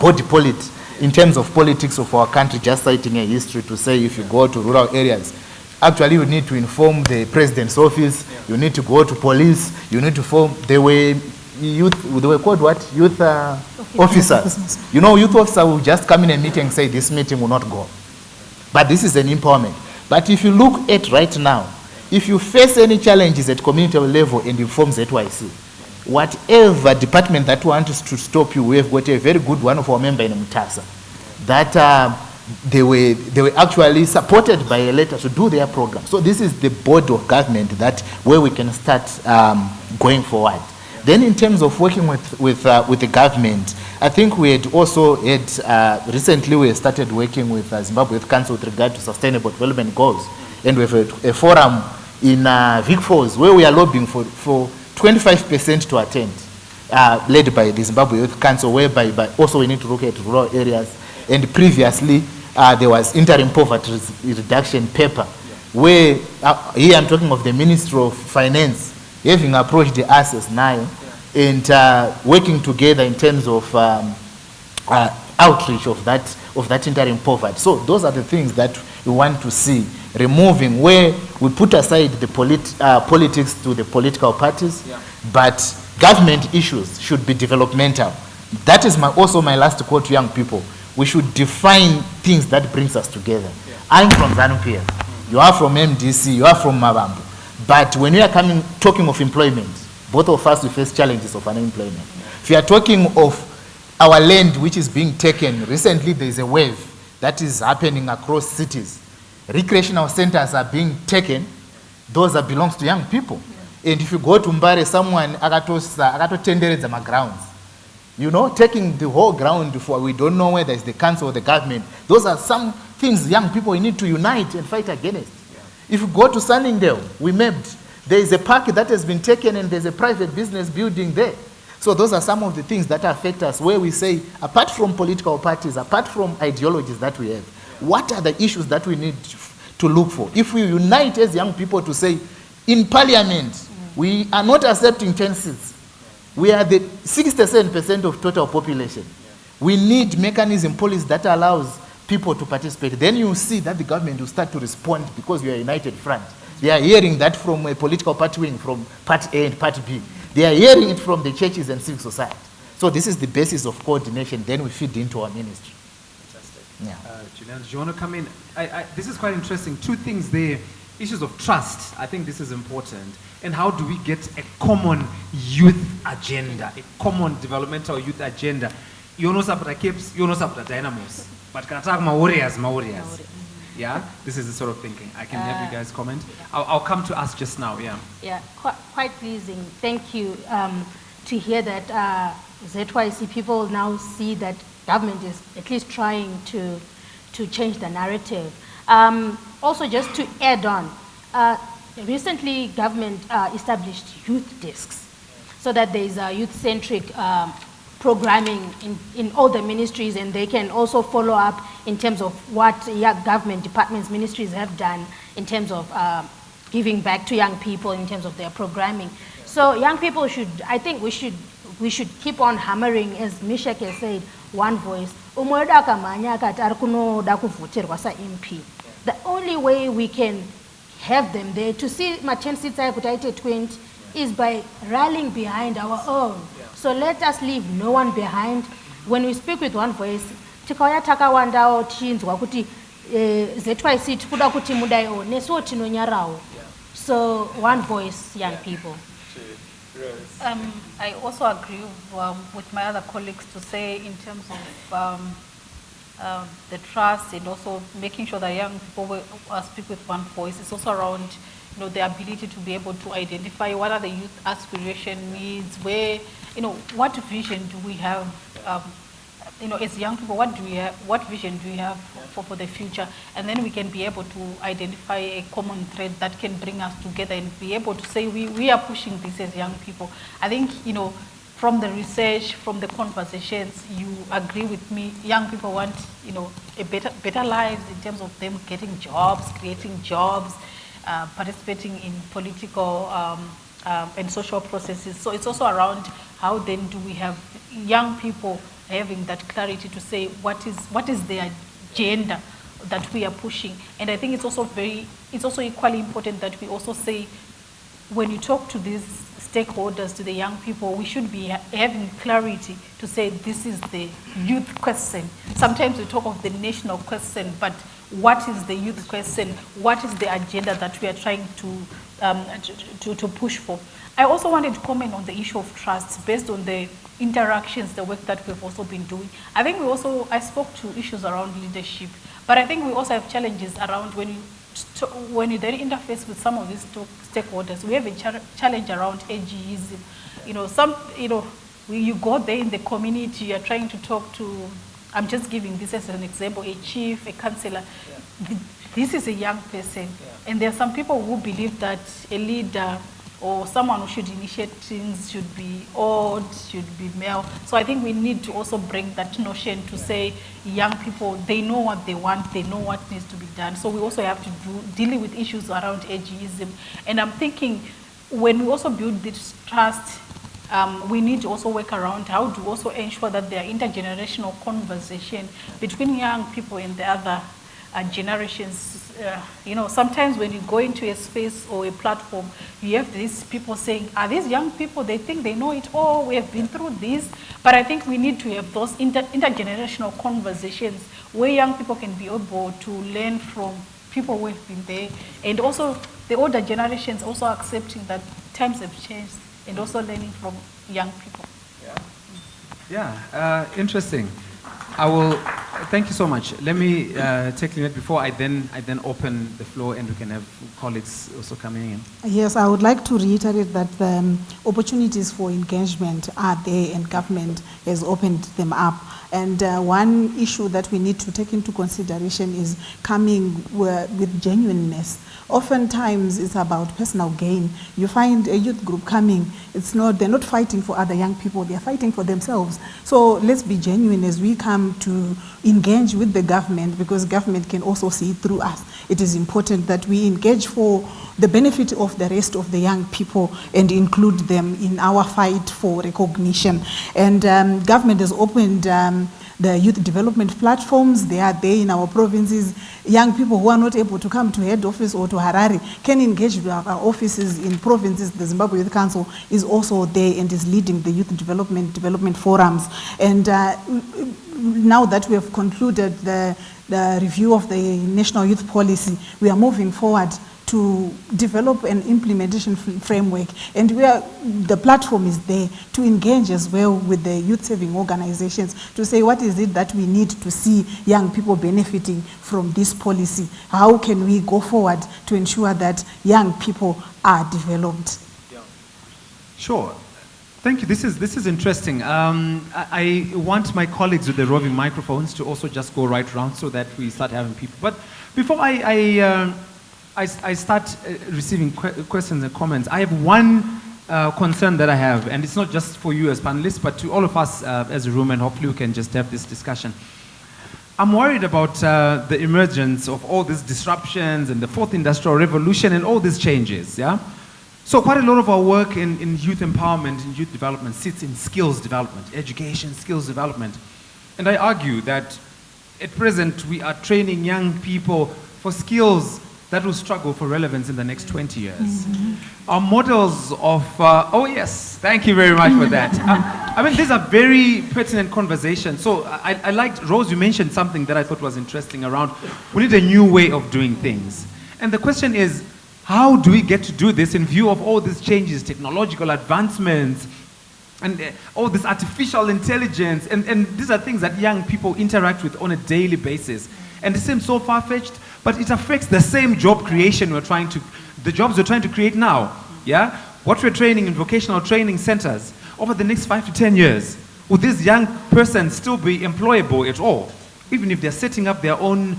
body politic, in terms of politics of our country, just citing a history to say if you go to rural areas, actually you need to inform the president's office, you need to go to police, you need to form, they were called what? Youth officers. You know, youth officer will just come in a meeting and say this meeting will not go. But this is an empowerment. But if you look at right now, if you face any challenges at community level and inform ZYC, whatever department that wants to stop you, we have got a very good one of our members in Mutasa, that they were actually supported by a letter to do their program. So this is the board of government that where we can start going forward. Then in terms of working with the government, I think we had also had, recently we started working with Zimbabwe Youth Council with regard to sustainable development goals. And we have a forum in Vic Falls where we are lobbying for 25% to attend, led by the Zimbabwe Youth Council, whereby also we need to look at rural areas. And previously, there was interim poverty reduction paper, where, here I'm talking of the Ministry of Finance, having approached the assets now, and working together in terms of outreach of that interim poverty. So those are the things that we want to see, removing where we put aside the politics to the political parties, but government issues should be developmental. That is also my last quote to young people. We should define things that brings us together. I'm from ZANU-PF. You are from MDC, you are from Mabambo. But when we are talking of employment, both of us we face challenges of unemployment. If you are talking of our land which is being taken, recently there is a wave that is happening across cities. Recreational centers are being taken, those that belongs to young people. And if you go to Mbare, someone tendered my grounds. You know, taking the whole ground for we don't know whether it's the council or the government. Those are some things young people need to unite and fight against. If you go to Sunningdale, we mapped. There is a park that has been taken and there's a private business building there. So those are some of the things that affect us, where we say, apart from political parties, apart from ideologies that we have, what are the issues that we need to look for? If we unite as young people to say, in parliament, we are not accepting 10 seats. We are the 67% of total population. We need mechanism policy that allows people to participate. Then you see that the government will start to respond because we are a united front. They are hearing that from a political party wing, from Part A and Part B. They are hearing it from the churches and civil society. So this is the basis of coordination. Then we feed into our ministry. Fantastic. Yeah. Julian, do you want to come in? This is quite interesting. Two things there. Issues of trust. I think this is important. And how do we get a common youth agenda, a common developmental youth agenda? You know something Capes, you know something Dynamos. But can I talk my warriors? Yeah, this is the sort of thinking. I can have you guys comment. I'll come to us just now. Yeah, quite pleasing. Thank you to hear that ZYC people now see that government is at least trying to change the narrative. Also, just to add on, recently government established youth desks so that there is a youth-centric programming in all the ministries, and they can also follow up in terms of what government departments, ministries have done in terms of giving back to young people in terms of their programming. So young people should, I think we should keep on hammering, as Mishak has said, one voice. The only way we can have them there to see Machen Sitsai Kutaite 20 is by rallying behind our own. So let us leave no one behind. When we speak with one voice, tikauya takawanda chinzwa kuti ZYC tikuda kuti mudaiwo nesuwo tinonyarawo. So one voice, young people. I also agree with my other colleagues to say in terms of the trust and also making sure that young people will speak with one voice. It's also around the ability to be able to identify what are the youth aspiration needs, where, what vision do we have, as young people, what vision do we have for the future? And then we can be able to identify a common thread that can bring us together and be able to say we are pushing this as young people. I think, from the research, from the conversations, you agree with me, young people want, a better lives in terms of them getting jobs, creating jobs, participating in political and social processes. So it's also around how then do we have young people having that clarity to say what is their agenda that we are pushing. And I think it's also equally important that we also say, when you talk to these stakeholders, to the young people, we should be having clarity to say this is the youth question. Sometimes we talk of the national question, but what is the youth question? What is the agenda that we are trying to push for? I also wanted to comment on the issue of trust based on the interactions, the work that we've also been doing. I think I spoke to issues around leadership, but I think we also have challenges around when you then interface with some of these stakeholders. We have a challenge around ageism. You go there in the community, you're trying to talk to, I'm just giving this as an example, a chief, a councillor. Yeah. This is a young person. Yeah. And there are some people who believe that a leader or someone who should initiate things should be old, should be male. So I think we need to also bring that notion to say young people, they know what they want, they know what needs to be done. So we also have to deal with issues around ageism. And I'm thinking, when we also build this trust, we need to also work around how to also ensure that there are intergenerational conversation between young people and the other generations. Sometimes when you go into a space or a platform, you have these people saying, are these young people, they think they know it all, we have been through this. But I think we need to have those intergenerational conversations where young people can be able to learn from people who have been there, and also the older generations also accepting that times have changed and also learning from young people. Yeah, interesting. I will, thank you so much. Let me take Lynette before I then open the floor and we can have colleagues also coming in. Yes, I would like to reiterate that the opportunities for engagement are there and government has opened them up. And one issue that we need to take into consideration is coming with genuineness. Oftentimes it's about personal gain. You find a youth group coming, they're not fighting for other young people, they're fighting for themselves. So let's be genuine as we come to engage with the government, because government can also see through us. It is important that we engage for the benefit of the rest of the young people and include them in our fight for recognition. And government has opened the youth development platforms. They are there in our provinces. Young people who are not able to come to head office or to Harare can engage with our offices in provinces. The Zimbabwe Youth Council is also there and is leading the youth development forums. And now that we have concluded the review of the National Youth Policy, we are moving forward to develop an implementation framework, and the platform is there to engage as well with the youth-saving organizations to say what is it that we need to see young people benefiting from this policy. How can we go forward to ensure that young people are developed? Sure. Thank you. This is interesting. I want my colleagues with the roving microphones to also just go right around so that we start having people. But before I I start receiving questions and comments, I have one concern that I have, and it's not just for you as panelists, but to all of us as a room, and hopefully we can just have this discussion. I'm worried about the emergence of all these disruptions and the fourth industrial revolution and all these changes, yeah? So quite a lot of our work in youth empowerment and youth development sits in skills development, education, skills development. And I argue that at present we are training young people for skills that will struggle for relevance in the next 20 years. Mm-hmm. Our models of, oh yes, thank you very much for that. I mean, these are very pertinent conversations. So I liked, Rose, you mentioned something that I thought was interesting around, we need a new way of doing things. And the question is, how do we get to do this in view of all these changes, technological advancements, and all this artificial intelligence, and these are things that young people interact with on a daily basis. And it seems so far-fetched, but it affects the same job creation the jobs we're trying to create now, yeah? What we're training in vocational training centers, over the next 5 to 10 years, will this young person still be employable at all? Even if they're setting up their own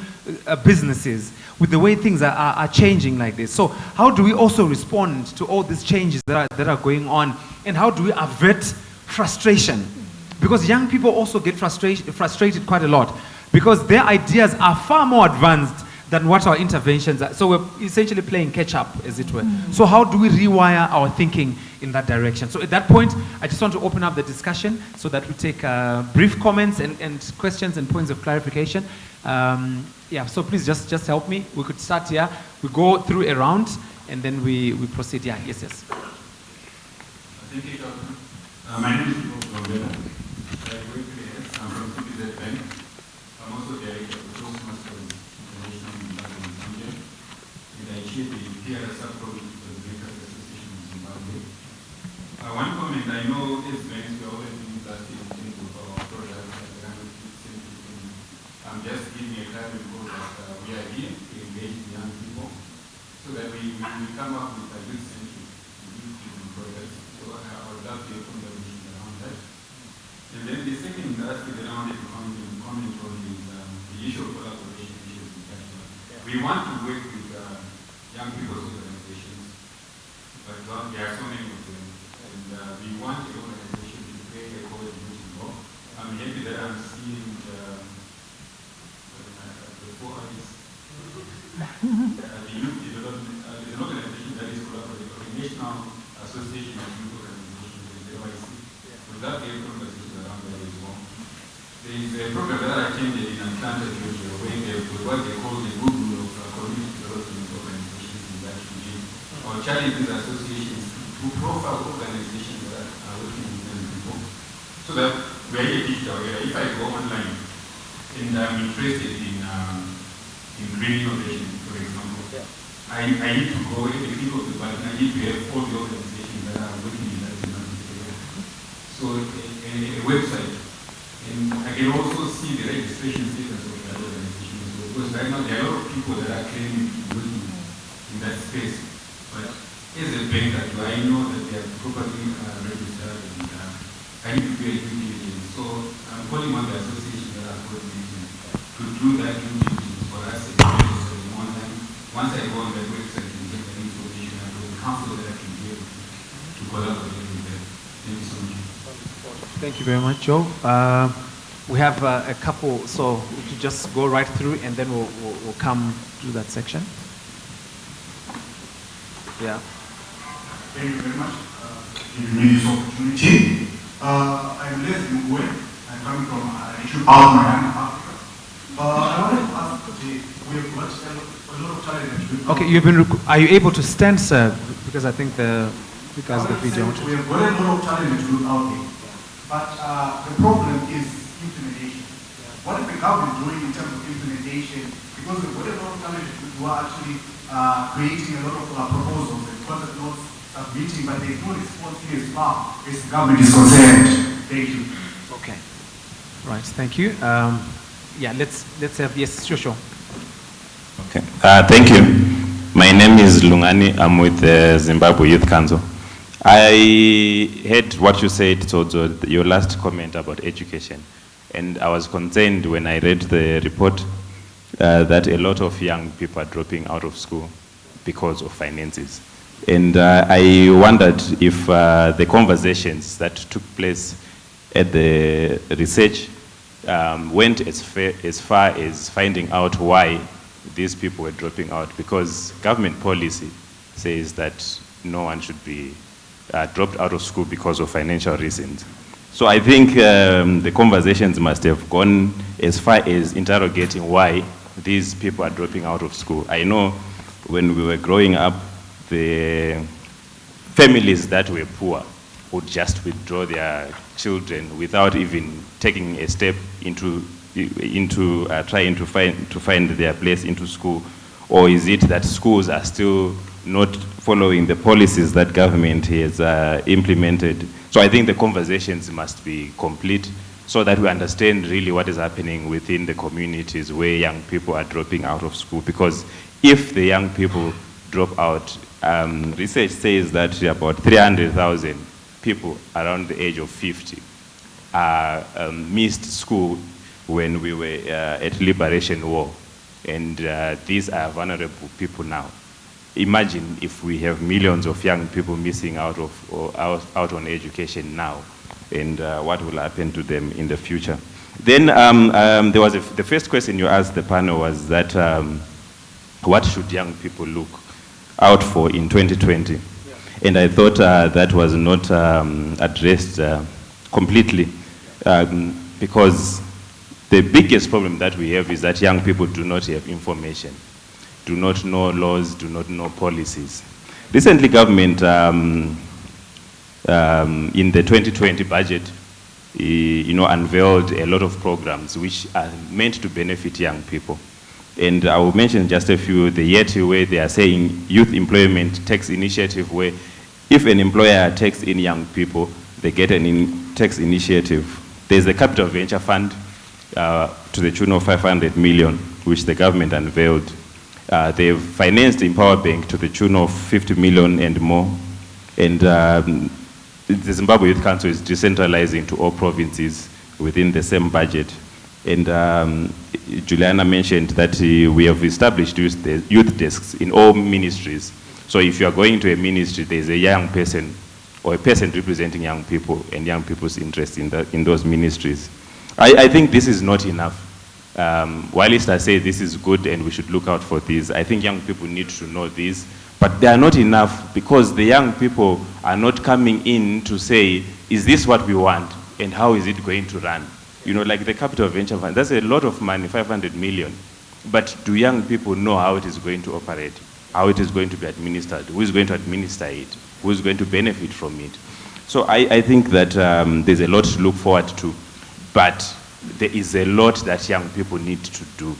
businesses, with the way things are changing like this. So how do we also respond to all these changes that are going on? And how do we avert frustration? Because young people also get frustrated quite a lot, because their ideas are far more advanced than what our interventions are. So we're essentially playing catch up, as it were. Mm-hmm. So how do we rewire our thinking in that direction? So at that point, I just want to open up the discussion so that we take brief comments and questions and points of clarification. Yeah, so please just help me. We could start here. We go through a round and then we proceed. Yeah, yes. Thank you, Dr. My name is Robert. I'm from CPZ Bank. I'm also director of the Toastmasters International in Zambia. And I chair the PRS subprogram of the Bankers Association in Zimbabwe. One comment, I know as banks we are always doing plastic in terms of our products and the kind of I'm just giving a clear report that we are here to engage the young people so that we come up with a youth-centric products. So I would love to hear conversation around that. And then the second aspect that I wanted to comment on is the issue of collaboration issues in Kashmir. We want to work with young people's organizations, but there are so many of them. And we want the organization to play a coordinating role. I'm happy that I'm seeing the four eyes. The youth development, there's an organization that is collaborating, the National Association of Youth Organizations, the NYC. We'd love to have conversations around that as well. There is a program that I attended in Atlanta, Georgia, where they what they call the Google of community development organizations in that region. Our challenge is associations to profile organizations that are working with young people. So that we are here digital. If I go online and I'm interested in green innovation, for example, I need to go and think of the button. I need to have all the organizations that are working in that area. So a website. And I can also see the registration status of that organization. Because right now there are a lot of people that are claiming to be working in that space. But as a banker, do I know that they are properly registered and I need to do a due diligence. So I'm calling on the association that are coordinating to do that due diligence for us and online. Once I go on that website and get the information, I will counsel that I can be able to collaborate with them. Thank you so much. Thank you very much, Joe. We have a couple, so we could just go right through and then we'll come to that section. Yeah. Thank you very much for giving me this opportunity. I'm Les Mugwe. I'm coming from Miami, Africa. I wanted to ask, we have got a lot of challenges. Okay, are you able to stand, sir? Because I think because the video. We have got a lot of challenges out there. But the problem is implementation. What is the government doing in terms of implementation? Because we've got a lot of challenges who are actually creating a lot of proposals and concept notes submitting, but there's no response here as far as the government is concerned. Thank you. Okay. Right, thank you. Yeah, let's have, yes, sure. Okay, thank you. My name is Lungani. I'm with the Zimbabwe Youth Council. I heard what you said, Toto, your last comment about education. And I was concerned when I read the report that a lot of young people are dropping out of school because of finances. And I wondered if the conversations that took place at the research went as far as finding out why these people were dropping out, because government policy says that no one should be dropped out of school because of financial reasons. So I think the conversations must have gone as far as interrogating why these people are dropping out of school. I know when we were growing up, the families that were poor would just withdraw their children without even taking a step into trying to find their place into school? Or is it that schools are still not following the policies that government has implemented? So I think the conversations must be complete so that we understand really what is happening within the communities where young people are dropping out of school. Because if the young people drop out, research says that about 300,000 people around the age of 50 missed school when we were at Liberation War. And these are vulnerable people now. Imagine if we have millions of young people missing out on education now, and what will happen to them in the future. Then there was the first question you asked the panel was that what should young people look out for in 2020? Yeah. And I thought that was not addressed completely, because the biggest problem that we have is that young people do not have information, do not know laws, do not know policies. Recently, government, in the 2020 budget, unveiled a lot of programs which are meant to benefit young people. And I will mention just a few. The Yeti, where they are saying youth employment tax initiative, where if an employer takes in young people, they get an tax initiative. There's the Capital Venture Fund to the tune of 500 million, which the government unveiled. They've financed Empower Bank to the tune of 50 million and more. And the Zimbabwe Youth Council is decentralizing to all provinces within the same budget. And Juliana mentioned that we have established youth desks in all ministries. So if you are going to a ministry, there's a young person or a person representing young people and young people's interest in those ministries. I think this is not enough. Whilst I say this is good and we should look out for this, I think young people need to know this, but they are not enough, because the young people are not coming in to say, is this what we want and how is it going to run? You know, like the Capital Venture Fund, that's a lot of money, 500 million. But do young people know how it is going to operate, how it is going to be administered, who is going to administer it, who is going to benefit from it? So I think that there's a lot to look forward to, but there is a lot that young people need to do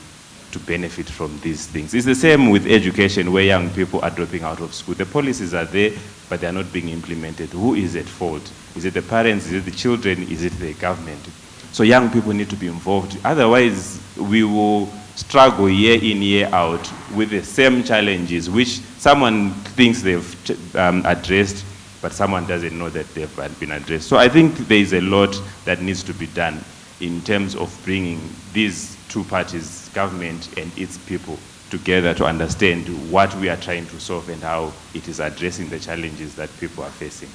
to benefit from these things. It's the same with education, where young people are dropping out of school. The policies are there, but they are not being implemented. Who is at fault? Is it the parents? Is it the children? Is it the government? So young people need to be involved. Otherwise, we will struggle year in, year out with the same challenges, which someone thinks they've addressed, but someone doesn't know that they've been addressed. So I think there is a lot that needs to be done in terms of bringing these two parties, government and its people, together to understand what we are trying to solve and how it is addressing the challenges that people are facing.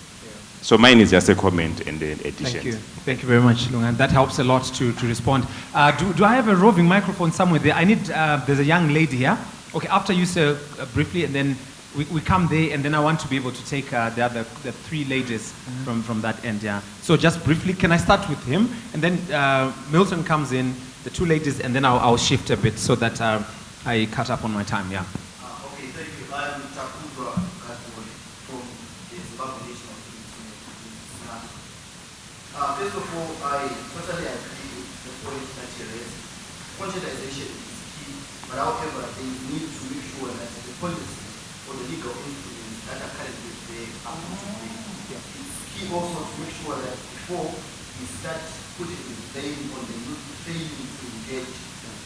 So mine is just a comment and an addition. Thank you. Thank you very much, Lungan. That helps a lot to respond. Do I have a roving microphone somewhere there? I need, there's a young lady here. Okay, after you say briefly, and then we come there, and then I want to be able to take the three ladies from that end, yeah. So just briefly, can I start with him? And then Milton comes in, the two ladies, and then I'll shift a bit so that I cut up on my time, yeah. Okay, thank you. I'm Takubra from the Zimbabwe National Students. First of all, I totally agree with the point that you raised. Conscientization is key, but however, they need to make sure that the policy or the legal instruments that are currently there are put in place. It's key also to make sure that before we start putting the blame on the youth failing to engage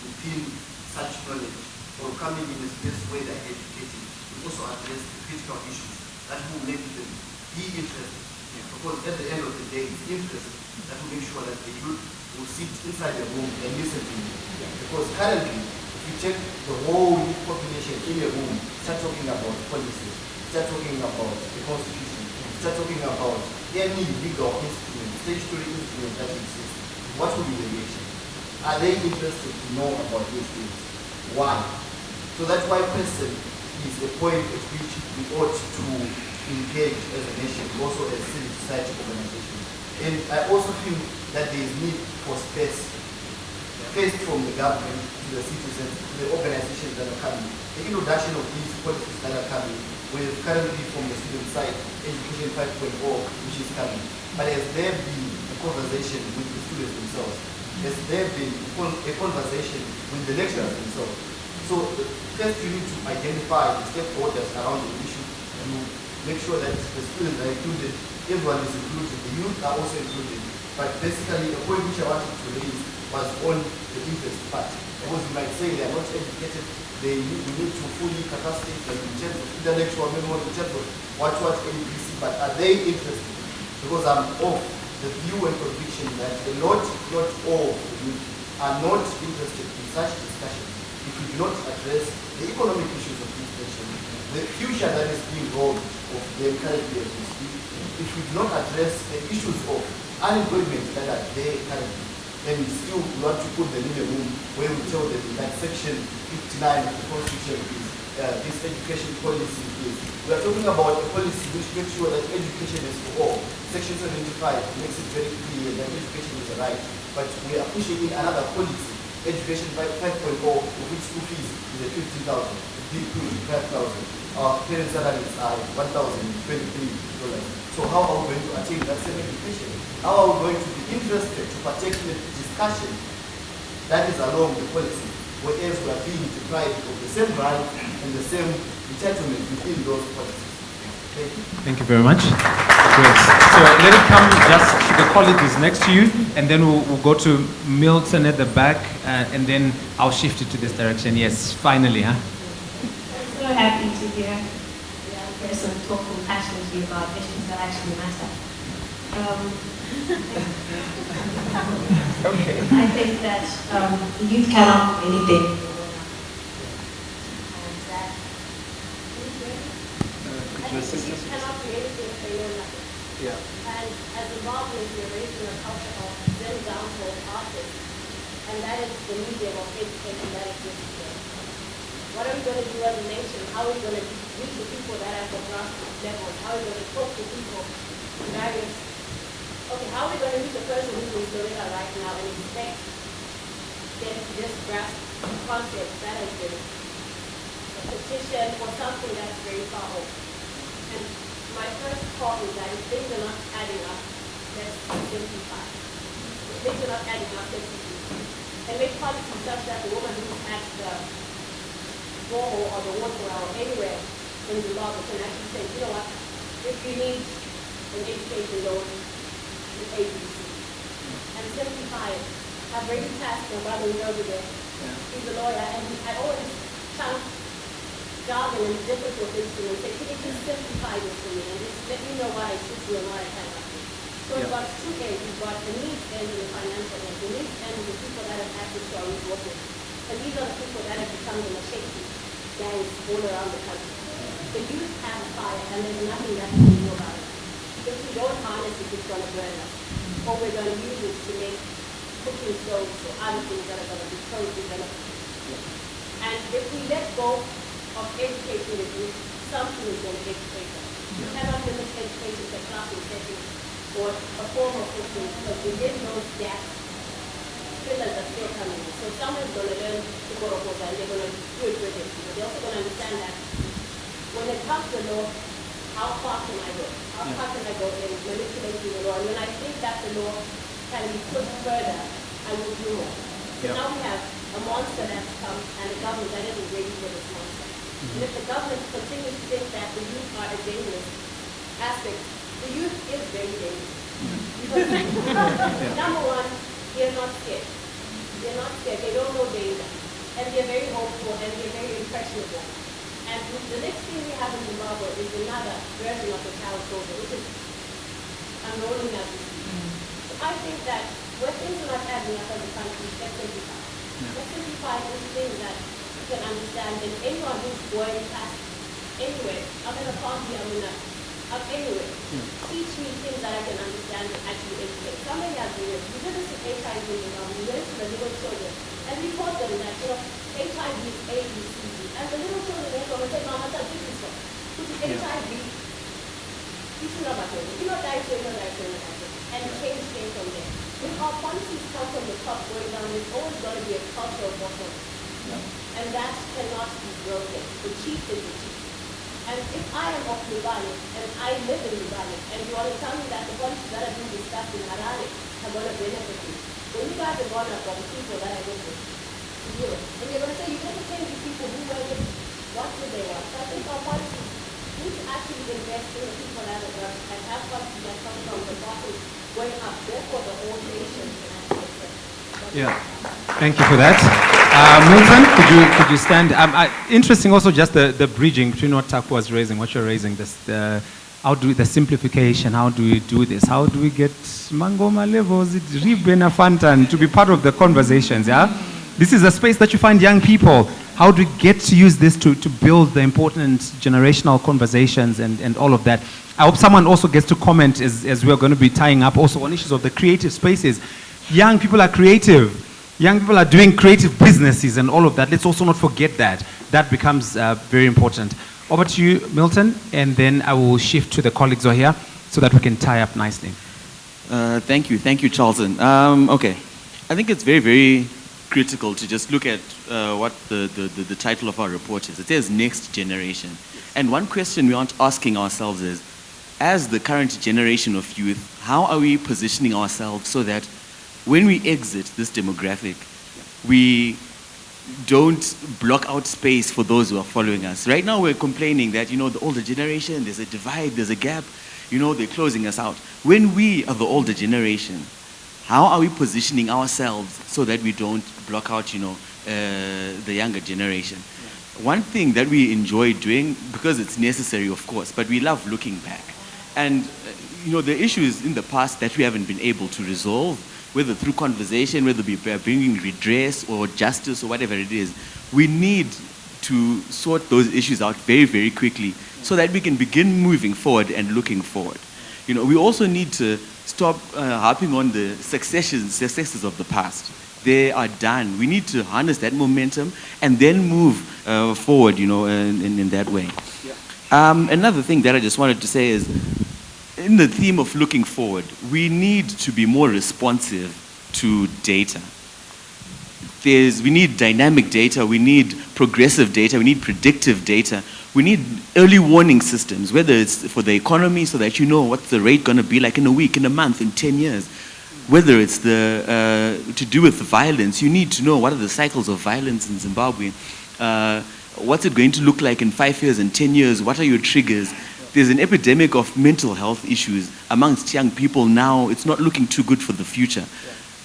within such knowledge or coming in a space where they're educated, we also address the critical issues that will make them be interested. Because at the end of the day, it's interest that will make sure that the youth will sit inside the room and listen to you. Because currently, if you take the whole youth population in a room, start talking about policies, start talking about the constitution, start talking about any legal instrument, statutory instrument that exists, what will be the reaction? Are they interested to know about these things? Why? So that's why person is the point at which we ought to engage as a nation, also as civil society organizations. And I also feel that there is need for space, first from the government to the citizens, to the organizations that are coming. The introduction of these policies that are coming, with currently from the student side, Education 5.0, which is coming. But has there been a conversation with the students themselves? Has there been a conversation with the lecturers themselves? So first you need to identify the stakeholders around the issue and make sure that the students are included, everyone is included, the youth are also included. But basically, the point which I wanted to raise was on the interest part. Because you might say they are not educated, we need to fully capacitate them in terms of intellectual memory, in terms of what ABC, but are they interested? Because I'm of the view and conviction that a lot all of the youth are not interested in such discussions if we do not address the economic issues of this nation, the future that is being rolled of them currently as we speak, if we do not address the issues of unemployment that are there currently, then we still want to put them in a room where we tell them that section 59 of the Constitution is this education policy is. We are talking about a policy which makes sure that education is for all. Section 75 makes it very clear that education is a right, but we are pushing in another policy, education 5.0, of which school fees is at 15,000, big 5,000. Our parent salaries are $1,023. So how are we going to attain that same education? How are we going to be interested to partake in a discussion that is along the policy, whereas we are being deprived of the same right and the same entitlement within those policies? Thank you. Thank you very much. Great. So let it come just to the colleague who's next to you, and then we'll go to Milton at the back, and then I'll shift it to this direction. Yes, finally, huh? I'm so happy to hear a young person talk compassionately about issues that actually matter. Okay. I think that youth cannot do anything. Youth cannot do anything if they know nothing. Yeah. And as Zimbabweans, we are raised in a culture of then downfall artists, and that is the medium of education that exists today. What are we going to do as a nation? How are we going to reach the people that are at the grassroots level? How are we going to talk to people in various... Okay, how are we going to reach a person who is Loretta right now and expect them to just grasp concepts that has been a petition or something that's very far off? And my first thought is that if things are not adding up, let's simplify. If things are not adding up, let's simplify. And make policies such that the woman who's at the borehole or the water well or anywhere in Zimbabwe can actually say, you know what, if you need an education loan, it's ABC. And simplify it. I've already tasked my brother over there. He's a lawyer, and I always chunk jargon and difficult things to him and say, can you just simplify this for me and just let me know what I should do and what I cannot do. So we've got two ends. We've got the needs end and the financial end. The needs end is the people that have access to our resources. And these are the people that have become the machete gangs all around the country. The youth have a fire and there's nothing that we can do about it. If we don't harness it, it's going to burn us. Or we're going to use it to make cooking stoves or other things that are going to be pro-development. And if we let go of educating the youth, something is going to educate them. You cannot limit education to a classroom setting or a form of cooking, because within those gaps, fillers are still coming in. So someone's going to learn to go to Koga and they're going to do it with it. But they're also going to understand that when it comes to law, how far can I go? How far can I go in manipulating the law? And when I think that the law can be pushed further, I will do more. So now we have a monster that's come and a government that isn't ready for this monster. And if the government continues to think that the youth are a dangerous aspect, the youth is very dangerous. Because number one, they're not scared. They're not scared. They don't know danger. And they're very hopeful and they're very impressionable. And the next thing we have in Zimbabwe is another version of the child soldier, which is unrolling as we speak. So I think that when things are not adding up as a country, let's simplify. Let's simplify these things that you can understand. And anyone who's going past anywhere, I'm in a party, I'm anywhere. Teach me things that I can understand and actually educate. Somebody has been, we did this with HIV, we went to the little children, and we taught them that, HIV is A, B, C, D. And the little children went over and said, Mama, this is what? This is HIV. This is not my children. You know, and change came from there. When our policies come from the top going down, there's always going to be a cultural bottom. And that cannot be broken. The chief is the chief. And if I am of Lubani, and I live in Lubani, and you want to tell me that the policies that are being discussed in Harare are going to benefit me, when you guys are going to from the people that I live with, to Europe, and you're going to say, you're going to tell these people who were it, what do they want? So I think our policies need to actually invest in the people that are working and have policies that come from the bottom going up. Therefore, the whole nation can actually accept. Yeah, thank you for that. Milton, could you stand? Interesting also just the bridging between what Taku was raising, what you're raising, how do the simplification, how do we do this? How do we get Mangoma levels, Ribena Fantan to be part of the conversations, yeah? This is a space that you find young people. How do we get to use this to build the important generational conversations and all of that? I hope someone also gets to comment as we're going to be tying up also on issues of the creative spaces. Young people are creative. Young people are doing creative businesses and all of that. Let's also not forget that. That becomes very important. Over to you, Milton, and then I will shift to the colleagues over here so that we can tie up nicely. Thank you, Charlton. Okay, I think it's very, very critical to just look at what the title of our report is. It says next generation. And one question we aren't asking ourselves is, as the current generation of youth, how are we positioning ourselves so that when we exit this demographic, we don't block out space for those who are following us. Right now we're complaining that, the older generation, there's a divide, there's a gap, they're closing us out. When we are the older generation, how are we positioning ourselves so that we don't block out, the younger generation? One thing that we enjoy doing, because it's necessary, of course, but we love looking back. And, the issues in the past that we haven't been able to resolve, whether through conversation, whether we are bringing redress or justice or whatever it is, we need to sort those issues out very, very quickly so that we can begin moving forward and looking forward. We also need to stop harping on the successes of the past. They are done. We need to harness that momentum and then move forward, in that way. Another thing that I just wanted to say is, in the theme of looking forward, we need to be more responsive to data. We need dynamic data, we need progressive data, we need predictive data, we need early warning systems, whether it's for the economy so that you know what's the rate going to be like in a week, in a month, in 10 years. Whether it's to do with violence, you need to know what are the cycles of violence in Zimbabwe. What's it going to look like in 5 years and 10 years? What are your triggers? There's an epidemic of mental health issues amongst young people now. It's not looking too good for the future.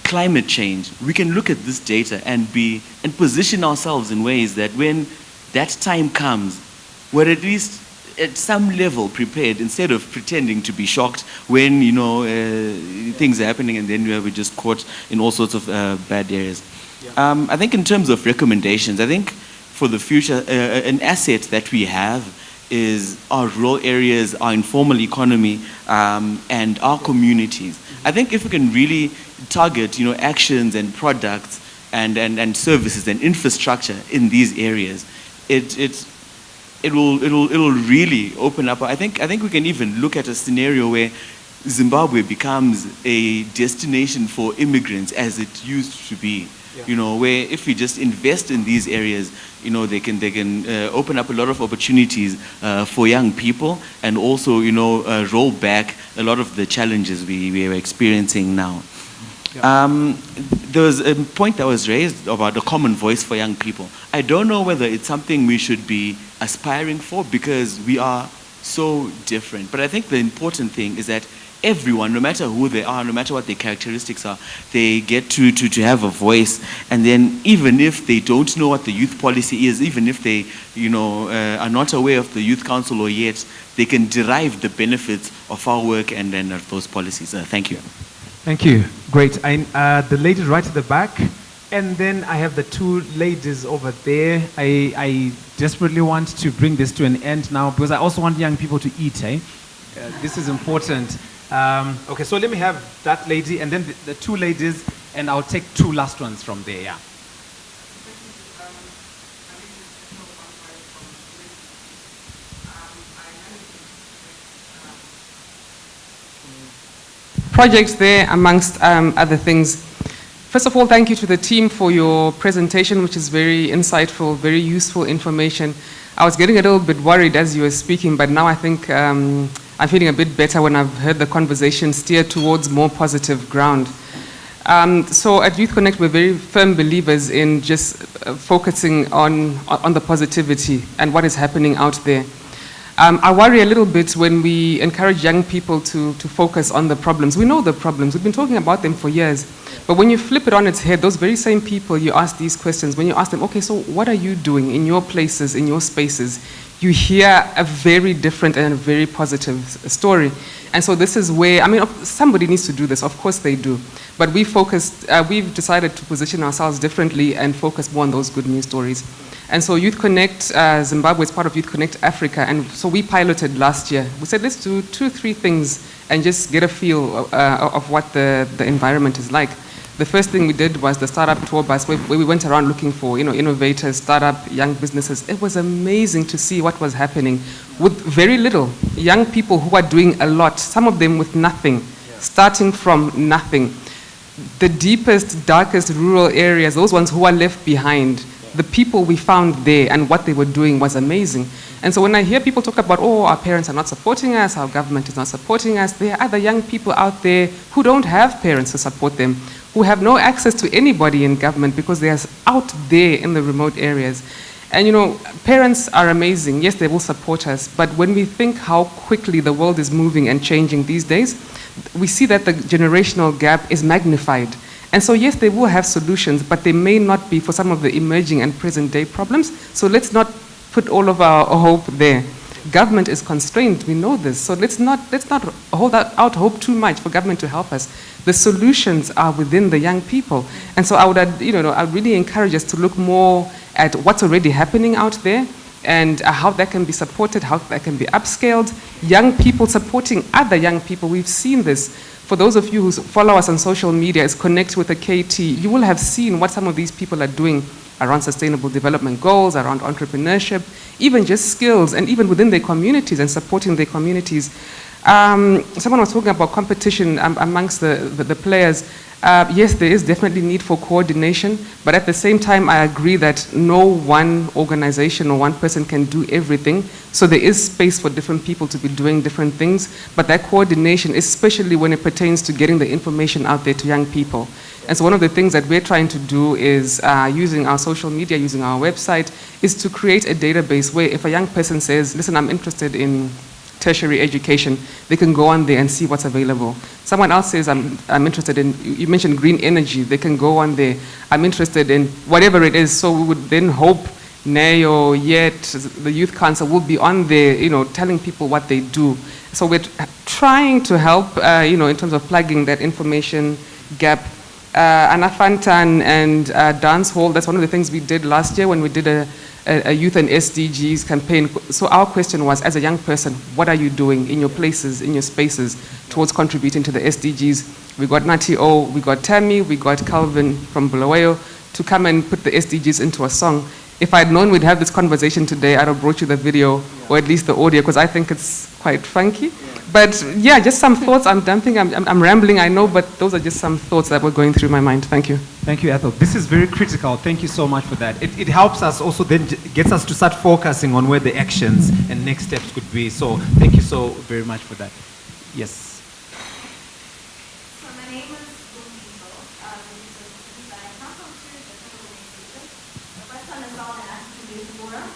Climate change. We can look at this data and position ourselves in ways that when that time comes, we're at least at some level prepared instead of pretending to be shocked when things are happening and then we're just caught in all sorts of bad areas. I think in terms of recommendations, I think for the future, an asset that we have is our rural areas, our informal economy, and our communities. I think if we can really target, actions and products and services and infrastructure in these areas, it'll really open up. I think we can even look at a scenario where Zimbabwe becomes a destination for immigrants as it used to be. Where if we just invest in these areas, they can open up a lot of opportunities for young people and also, roll back a lot of the challenges we are experiencing now. There was a point that was raised about the common voice for young people. I don't know whether it's something we should be aspiring for because we are so different. But I think the important thing is that everyone, no matter who they are, no matter what their characteristics are, they get to have a voice. And then even if they don't know what the youth policy is, even if they are not aware of the youth council or yet, they can derive the benefits of our work and of those policies. Thank you. Thank you. Great. The lady right at the back, And then I have the two ladies over there. I desperately want to bring this to an end now because I also want young people to eat. This is important. Okay, so let me have that lady and then the two ladies, and I'll take two last ones from there. Yeah. Projects there, amongst other things. First of all, thank you to the team for your presentation, which is very insightful, very useful information. I was getting a little bit worried as you were speaking, but now I think I'm feeling a bit better when I've heard the conversation steer towards more positive ground. So at Youth Connect, we're very firm believers in just focusing on the positivity and what is happening out there. I worry a little bit when we encourage young people to focus on the problems. We know the problems. We've been talking about them for years. But when you flip it on its head, those very same people you ask these questions, when you ask them, okay, so what are you doing in your places, in your spaces? You hear a very different and a very positive story. And so this is where, I mean, somebody needs to do this. Of course they do. But we've decided to position ourselves differently and focus more on those good news stories. And so Youth Connect Zimbabwe is part of Youth Connect Africa, and so we piloted last year. We said, let's do 2-3 things and just get a feel of what the environment is like. The first thing we did was the startup tour bus, where we went around looking for innovators, startup, young businesses. It was amazing to see what was happening with very little. Young people who are doing a lot, some of them with nothing, starting from nothing. The deepest, darkest rural areas, those ones who are left behind, the people we found there and what they were doing was amazing. And so when I hear people talk about, oh, our parents are not supporting us, our government is not supporting us, there are other young people out there who don't have parents to support them, who have no access to anybody in government because they're out there in the remote areas. And parents are amazing. Yes, they will support us. But when we think how quickly the world is moving and changing these days, we see that the generational gap is magnified. And so, yes, they will have solutions, but they may not be for some of the emerging and present-day problems. So let's not put all of our hope there. Government is constrained, we know this. So let's not hold out hope too much for government to help us. The solutions are within the young people. And so I would really encourage us to look more at what's already happening out there and how that can be supported, how that can be upscaled. Young people supporting other young people, we've seen this. For those of you who follow us on social media, is Connect with a KT, you will have seen what some of these people are doing around sustainable development goals, around entrepreneurship, even just skills, and even within their communities and supporting their communities. Someone was talking about competition amongst the players. Yes, there is definitely need for coordination, but at the same time, I agree that no one organization or one person can do everything. So there is space for different people to be doing different things, but that coordination, especially when it pertains to getting the information out there to young people. And so one of the things that we're trying to do is, using our social media, using our website, is to create a database where if a young person says, listen, I'm interested in tertiary education, they can go on there and see what's available. Someone else says, I'm interested in, you mentioned green energy, they can go on there. I'm interested in whatever it is. So we would then hope NEO, YET, the Youth Council will be on there, telling people what they do. So we're trying to help, in terms of plugging that information gap. Anafantan and Dance Hall, that's one of the things we did last year when we did a youth and SDGs campaign. So our question was, as a young person, what are you doing in your places, in your spaces, towards contributing to the SDGs? We got Nati O, we got Tammy, we got Calvin from Bulawayo to come and put the SDGs into a song. If I'd known we'd have this conversation today, I'd have brought you the video, or at least the audio, because I think it's quite funky. But yeah, just some thoughts. I'm rambling, I know, but those are just some thoughts that were going through my mind. Thank you. Thank you, Ethel. This is very critical. Thank you so much for that. It helps us also, then gets us to start focusing on where the actions and next steps could be. So thank you so very much for that. Yes. So my name is Lumiso. I come from two different organizations. The first one is called the African Youth Forum,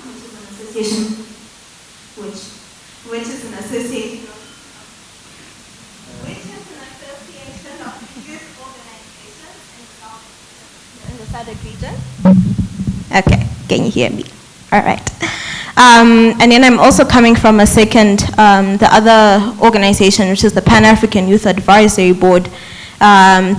which is an association of youth organizations in the Southern region. Okay, can you hear me? All right. And then I'm also coming from a second, the other organization, which is the Pan-African Youth Advisory Board.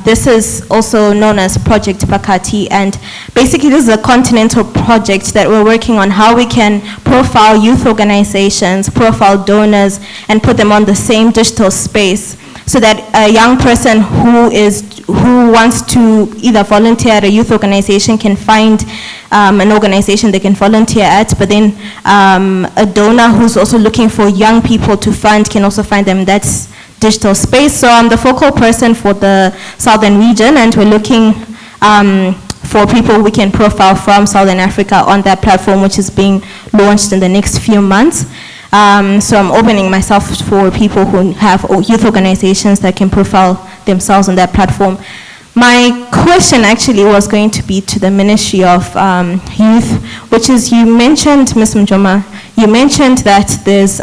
This is also known as Project Pakati, and basically this is a continental project that we're working on how we can profile youth organizations, profile donors, and put them on the same digital space so that a young person who wants to either volunteer at a youth organization can find an organization they can volunteer at, but then a donor who's also looking for young people to fund can also find them that digital space. So I'm the focal person for the Southern region, and we're looking for people we can profile from Southern Africa on that platform, which is being launched in the next few months. So I'm opening myself for people who have youth organizations that can profile themselves on that platform. My question actually was going to be to the Ministry of Youth, which is, you mentioned, Ms. Mjoma, you mentioned that there's,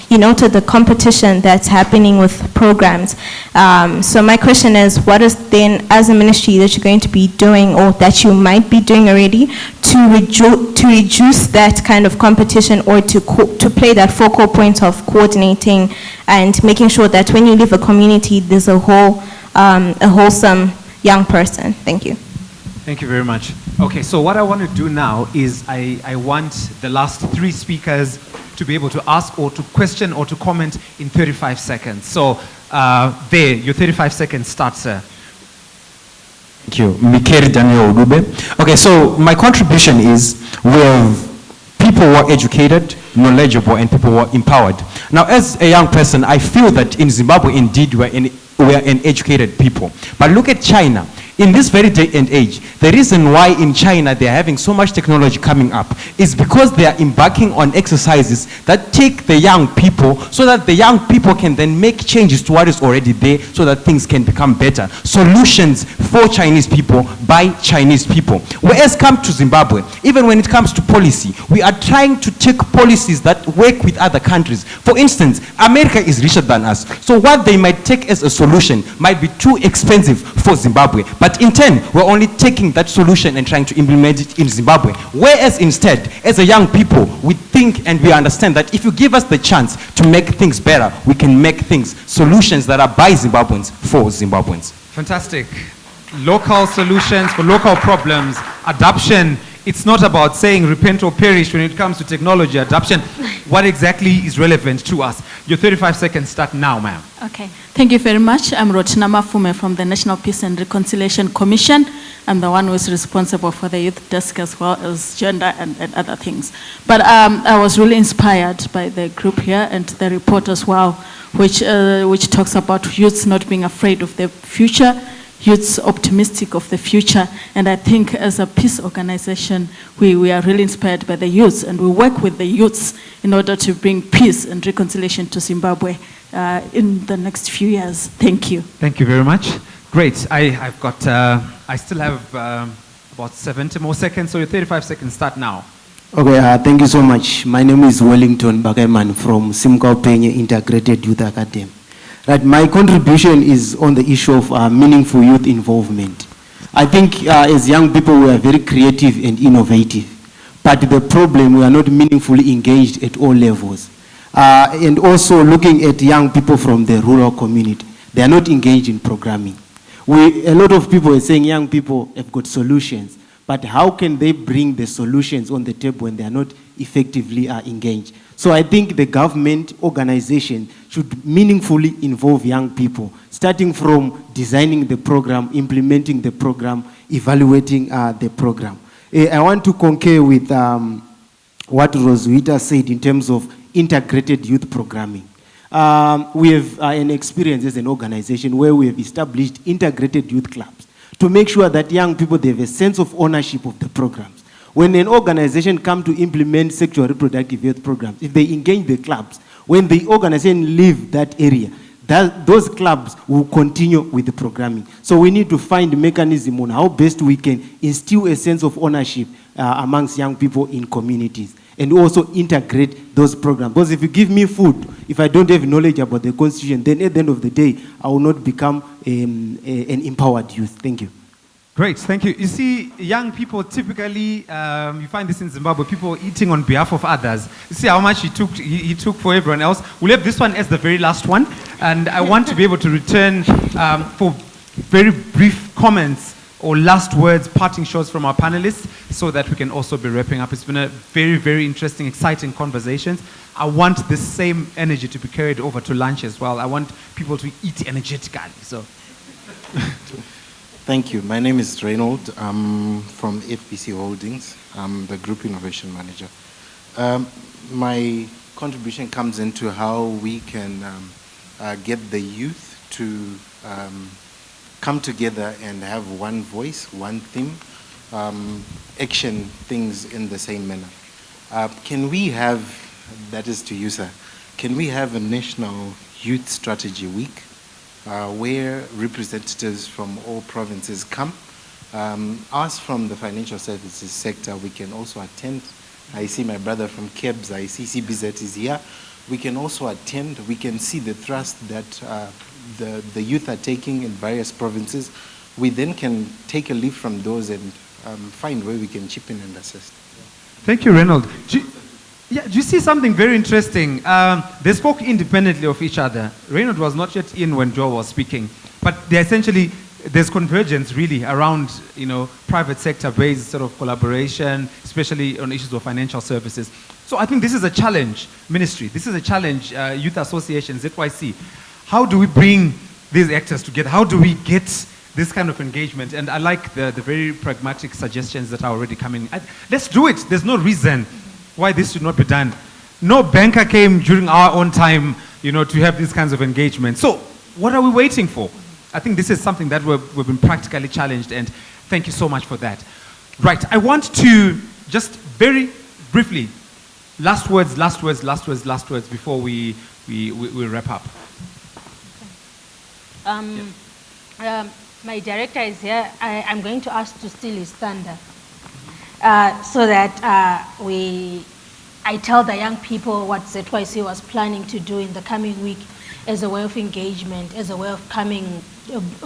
you noted the competition that's happening with programs. So my question is, what is then, as a ministry, that you're going to be doing, or that you might be doing already, to reduce that kind of competition, or to play that focal point of coordinating and making sure that when you leave a community, there's a wholesome young person? Thank you. Thank you very much. Okay, so what I want to do now is I want the last three speakers to be able to ask or to question or to comment in 35 seconds. So there, your 35 seconds start, sir. Thank you. Mikeri Daniel Udube. Okay, so my contribution is we have people who are educated, knowledgeable, and people who are empowered. Now, as a young person, I feel that in Zimbabwe, indeed, we are an educated people. But look at China. In this very day and age, the reason why in China they are having so much technology coming up is because they are embarking on exercises that take the young people, so that the young people can then make changes to what is already there, so that things can become better. Solutions for Chinese people by Chinese people. Whereas come to Zimbabwe, even when it comes to policy, we are trying to take policies that work with other countries. For instance, America is richer than us. So what they might take as a solution might be too expensive for Zimbabwe. But in turn, we're only taking that solution and trying to implement it in Zimbabwe. Whereas instead, as a young people, we think and we understand that if you give us the chance to make things better, we can make things, solutions that are by Zimbabweans for Zimbabweans. Fantastic. Local solutions for local problems, adoption. It's not about saying repent or perish when it comes to technology adoption. What exactly is relevant to us? Your 35 seconds start now, ma'am. Okay, thank you very much. I'm Rotina Mafume from the National Peace and Reconciliation Commission. I'm the one who is responsible for the youth desk as well as gender and other things. But I was really inspired by the group here and the report as well, which talks about youths not being afraid of the future, youths optimistic of the future. And I think as a peace organization, we are really inspired by the youths, and we work with the youths in order to bring peace and reconciliation to Zimbabwe in the next few years. Thank you. Thank you very much. Great. I've got, I still have about 70 more seconds, so your 35 seconds start now. Okay, thank you so much. My name is Wellington Bagaiman from Simcoe Penye Integrated Youth Academy. Right, my contribution is on the issue of meaningful youth involvement. I think as young people, we are very creative and innovative. But the problem, we are not meaningfully engaged at all levels. And also looking at young people from the rural community, they are not engaged in programming. A lot of people are saying young people have got solutions, but how can they bring the solutions on the table when they are not effectively engaged? So I think the government organization should meaningfully involve young people, starting from designing the program, implementing the program, evaluating the program. I want to concur with what Roswitha said in terms of integrated youth programming. We have an experience as an organization where we have established integrated youth clubs to make sure that young people, they have a sense of ownership of the programs. When an organization comes to implement sexual reproductive health programs, if they engage the clubs, when the organization leave that area, those clubs will continue with the programming. So we need to find a mechanism on how best we can instill a sense of ownership amongst young people in communities, and also integrate those programs. Because if you give me food, if I don't have knowledge about the Constitution, then at the end of the day, I will not become an empowered youth. Thank you. Great, thank you. You see, young people typically, you find this in Zimbabwe, people eating on behalf of others. You see how much he took for everyone else. We'll have this one as the very last one, and I want to be able to return for very brief comments or last words, parting shots from our panelists so that we can also be wrapping up. It's been a very, very interesting, exciting conversation. I want the same energy to be carried over to lunch as well. I want people to eat energetically. So. Thank you. My name is Reynold. I'm from FBC Holdings. I'm the Group Innovation Manager. My contribution comes into how we can get the youth to come together and have one voice, one theme, action things in the same manner. Can we have, that is to you, sir, can we have a National Youth Strategy Week where representatives from all provinces come? Us from the financial services sector, we can also attend. I see my brother from KEBS, I see CBZ is here. We can also attend, we can see the thrust that the youth are taking in various provinces. We then can take a leaf from those and find where we can chip in and assist. Thank you, Reynold. Do you see something very interesting? They spoke independently of each other. Reynold was not yet in when Joe was speaking, but they essentially, there's convergence really around, private sector-based sort of collaboration, especially on issues of financial services. So I think this is a challenge, ministry. This is a challenge, youth associations, ZYC. How do we bring these actors together? How do we get this kind of engagement? And I like the very pragmatic suggestions that are already coming. Let's do it. There's no reason why this should not be done. No banker came during our own time, to have these kinds of engagement. So what are we waiting for? I think this is something that we've been practically challenged, and thank you so much for that. Right, I want to just very briefly, last words before we wrap up. My director is here. I'm going to ask to steal his thunder so that I tell the young people what ZYC was planning to do in the coming week as a way of engagement, as a way of coming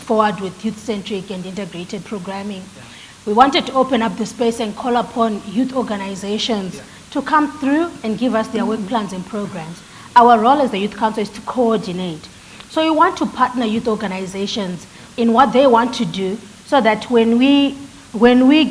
forward with youth-centric and integrated programming. We wanted to open up the space and call upon youth organizations to come through and give us their work plans and programs. Our role as the Youth Council is to coordinate. So we want to partner youth organizations in what they want to do so that when we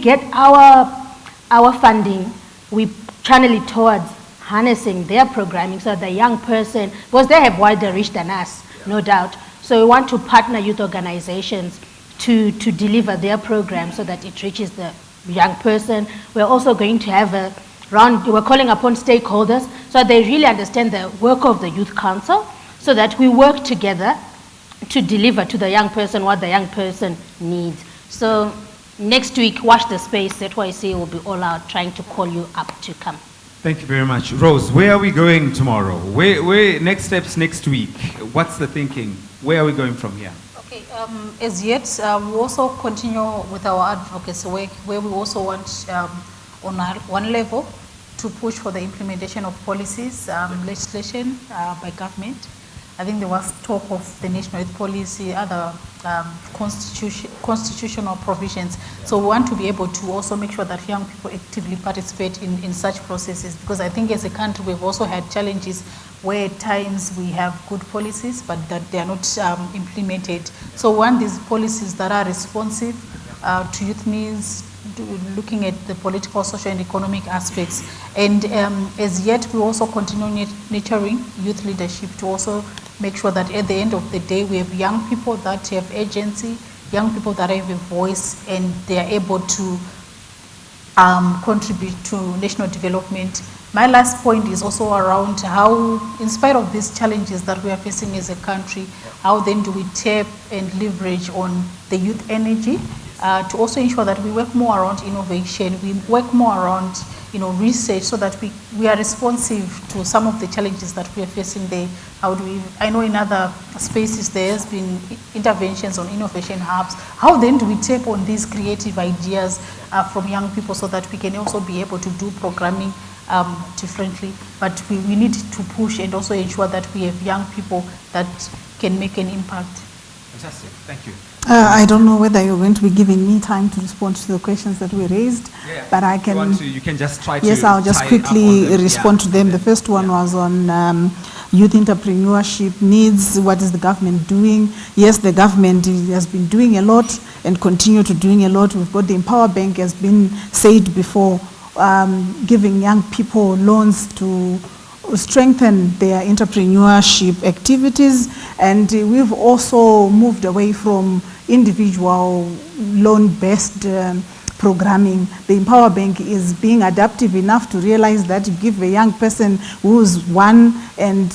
get our funding, we channel it towards harnessing their programming so the young person, because they have wider reach than us, no doubt. So we want to partner youth organizations to deliver their program so that it reaches the young person. We're also going to have a round, we're calling upon stakeholders so they really understand the work of the Youth Council so that we work together to deliver to the young person what the young person needs. So next week, watch the space. ZYC will be all out trying to call you up to come. Thank you very much. Rose, where are we going tomorrow? Where next steps next week? What's the thinking? Where are we going from here? Okay, as yet, we also continue with our advocacy work where we also want on one level to push for the implementation of policies, legislation by government. I think there was talk of the national youth policy, other constitutional provisions. So we want to be able to also make sure that young people actively participate in such processes, because I think as a country we've also had challenges where at times we have good policies but that they are not implemented. So we want these policies that are responsive to youth needs, looking at the political, social and economic aspects. And as yet we also continue nurturing youth leadership to also make sure that at the end of the day we have young people that have agency, young people that have a voice, and they are able to contribute to national development. My last point is also around how, in spite of these challenges that we are facing as a country, how then do we tap and leverage on the youth energy to also ensure that we work more around innovation, we work more around research so that we are responsive to some of the challenges that we are facing there. How do we, I know in other spaces there has been interventions on innovation hubs. How then do we tap on these creative ideas from young people so that we can also be able to do programming differently? But we need to push and also ensure that we have young people that can make an impact. Fantastic, thank you. I don't know whether you're going to be giving me time to respond to the questions that we raised, but I can. You can just try to. Yes, I'll just quickly respond to them. The first one was on youth entrepreneurship needs, what is the government doing. Yes, the government has been doing a lot and continue to doing a lot. We've got the Empower Bank, has been said before, giving young people loans to strengthen their entrepreneurship activities, and we've also moved away from individual loan-based programming. The Empower Bank is being adaptive enough to realize that you give a young person who's one and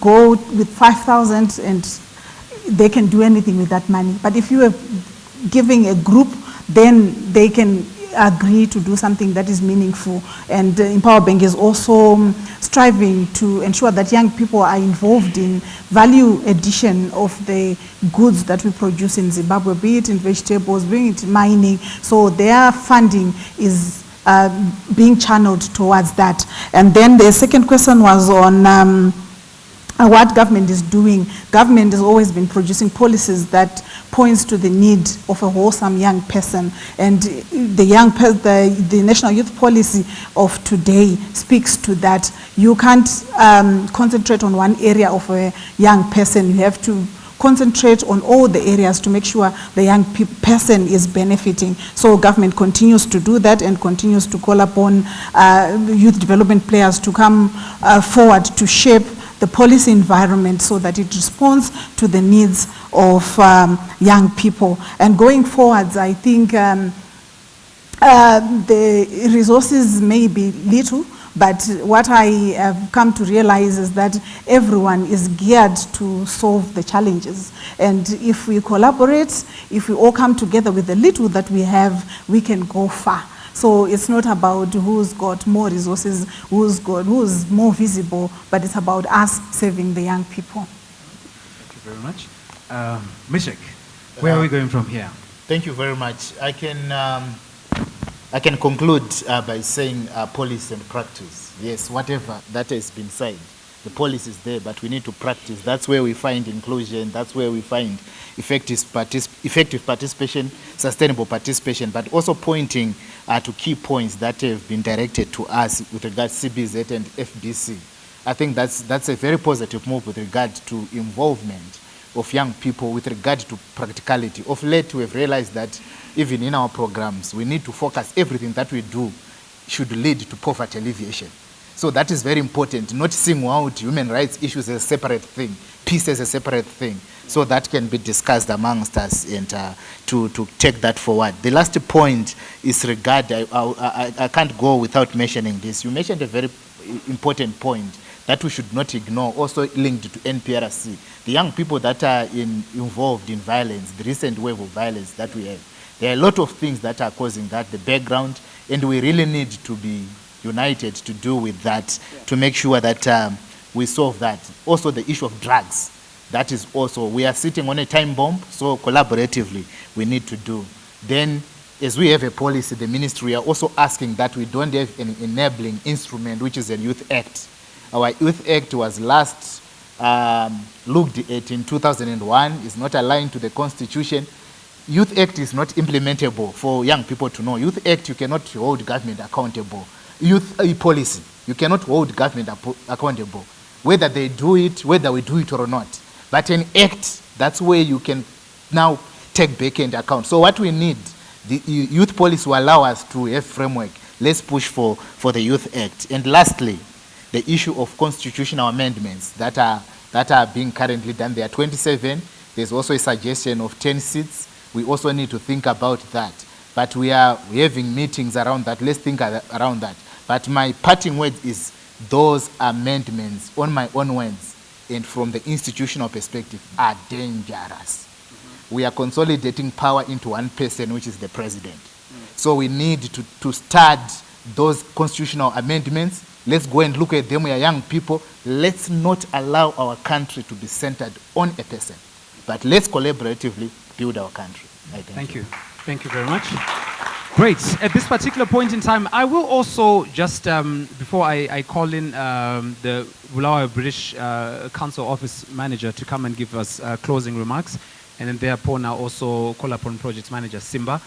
go with 5,000 and they can do anything with that money. But if you are giving a group, then they can agree to do something that is meaningful. And Empower Bank is also striving to ensure that young people are involved in value addition of the goods that we produce in Zimbabwe, be it in vegetables, be it in mining. So their funding is being channeled towards that. And then the second question was on what government is doing. Government has always been producing policies that points to the need of a wholesome young person, and the National Youth Policy of today speaks to that. You can't concentrate on one area of a young person. You have to concentrate on all the areas to make sure the young person is benefiting. So government continues to do that and continues to call upon youth development players to come forward to shape the policy environment so that it responds to the needs of young people. And going forwards, I think the resources may be little, but what I have come to realize is that everyone is geared to solve the challenges. And if we collaborate, if we all come together with the little that we have, we can go far. So it's not about who's got more resources, who's more visible, but it's about us serving the young people. Thank you very much. Mishek, where are we going from here? Thank you very much. I can conclude by saying policy and practice. Yes, whatever that has been said, the policy is there, but we need to practice. That's where we find inclusion. That's where we find effective participation, sustainable participation, but also pointing to key points that have been directed to us with regards to CBZ and FBC. I think that's a very positive move with regard to involvement of young people with regard to practicality. Of late, we have realized that even in our programs, we need to focus everything that we do should lead to poverty alleviation. So that is very important, not single out human rights issues as a separate thing, peace as a separate thing. So that can be discussed amongst us and to take that forward. The last point is regard, I can't go without mentioning this. You mentioned a very important point that we should not ignore, also linked to NPRC. The young people that are involved in violence, the recent wave of violence that we have, there are a lot of things that are causing that, the background, and we really need to be united to do with that, to make sure that we solve that. Also the issue of drugs, that is also, we are sitting on a time bomb, so collaboratively we need to do. Then as we have a policy, the ministry are also asking that we don't have an enabling instrument, which is a Youth Act. Our Youth Act was last looked at in 2001, is not aligned to the Constitution. Youth Act is not implementable for young people to know. Youth Act, you cannot hold government accountable. Youth policy, you cannot hold government accountable, whether they do it, whether we do it or not. But an act, that's where you can now take back into account. So what we need, the youth policy will allow us to have framework. Let's push for the Youth Act. And lastly, the issue of constitutional amendments that are being currently done. There are 27. There's also a suggestion of 10 seats. We also need to think about that. But we are having meetings around that. Let's think around that. But my parting word is those amendments, on my own words, and from the institutional perspective, are dangerous. We are consolidating power into one person, which is the president. So we need to start those constitutional amendments. Let's go and look at them. We are young people. Let's not allow our country to be centered on a person, but let's collaboratively build our country. Thank you. Thank you very much. Great. At this particular point in time, I will also just, before I call in the Bulawayo British Council Office Manager to come and give us closing remarks, and then thereupon I'll also call upon Project Manager Simba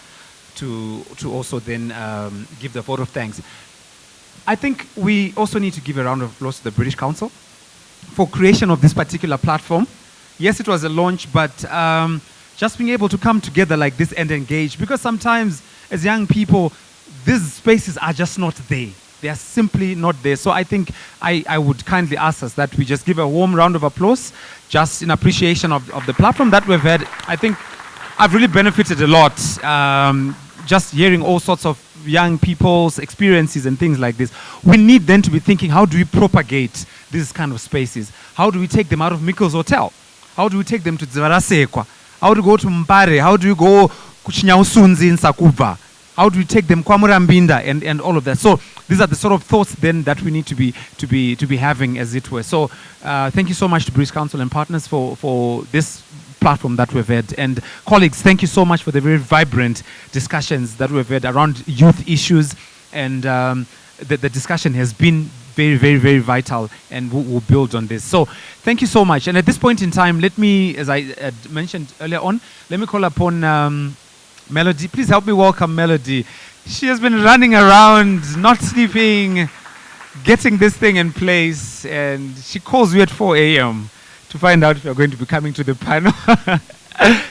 to also then give the vote of thanks. I think we also need to give a round of applause to the British Council. for creation of this particular platform. Yes, it was a launch, but just being able to come together like this and engage, because sometimes as young people, these spaces are just not there. They are simply not there. So I think I would kindly ask us that we just give a warm round of applause just in appreciation of the platform that we've had. I think I've really benefited a lot just hearing all sorts of young people's experiences and things like this. We need then to be thinking, how do we propagate these kind of spaces? How do we take them out of Mikkel's Hotel? How do we take them to Zvarasekwa? How do we go to Mbare? How do we go Kuchinyausunzi in Sakuba? How do we take them Kwamurambinda and all of that? So these are the sort of thoughts then that we need to be having, as it were. So thank you so much to British Council and partners for this platform that we've had. And colleagues, thank you so much for the very vibrant discussions that we've had around youth issues. And the discussion has been very, very, very vital, and we'll build on this. So thank you so much. And at this point in time, let me, as I had mentioned earlier on, let me call upon Melody. Please help me welcome Melody. She has been running around, not sleeping, getting this thing in place, and she calls you at 4 a.m. to find out if you're going to be coming to the panel.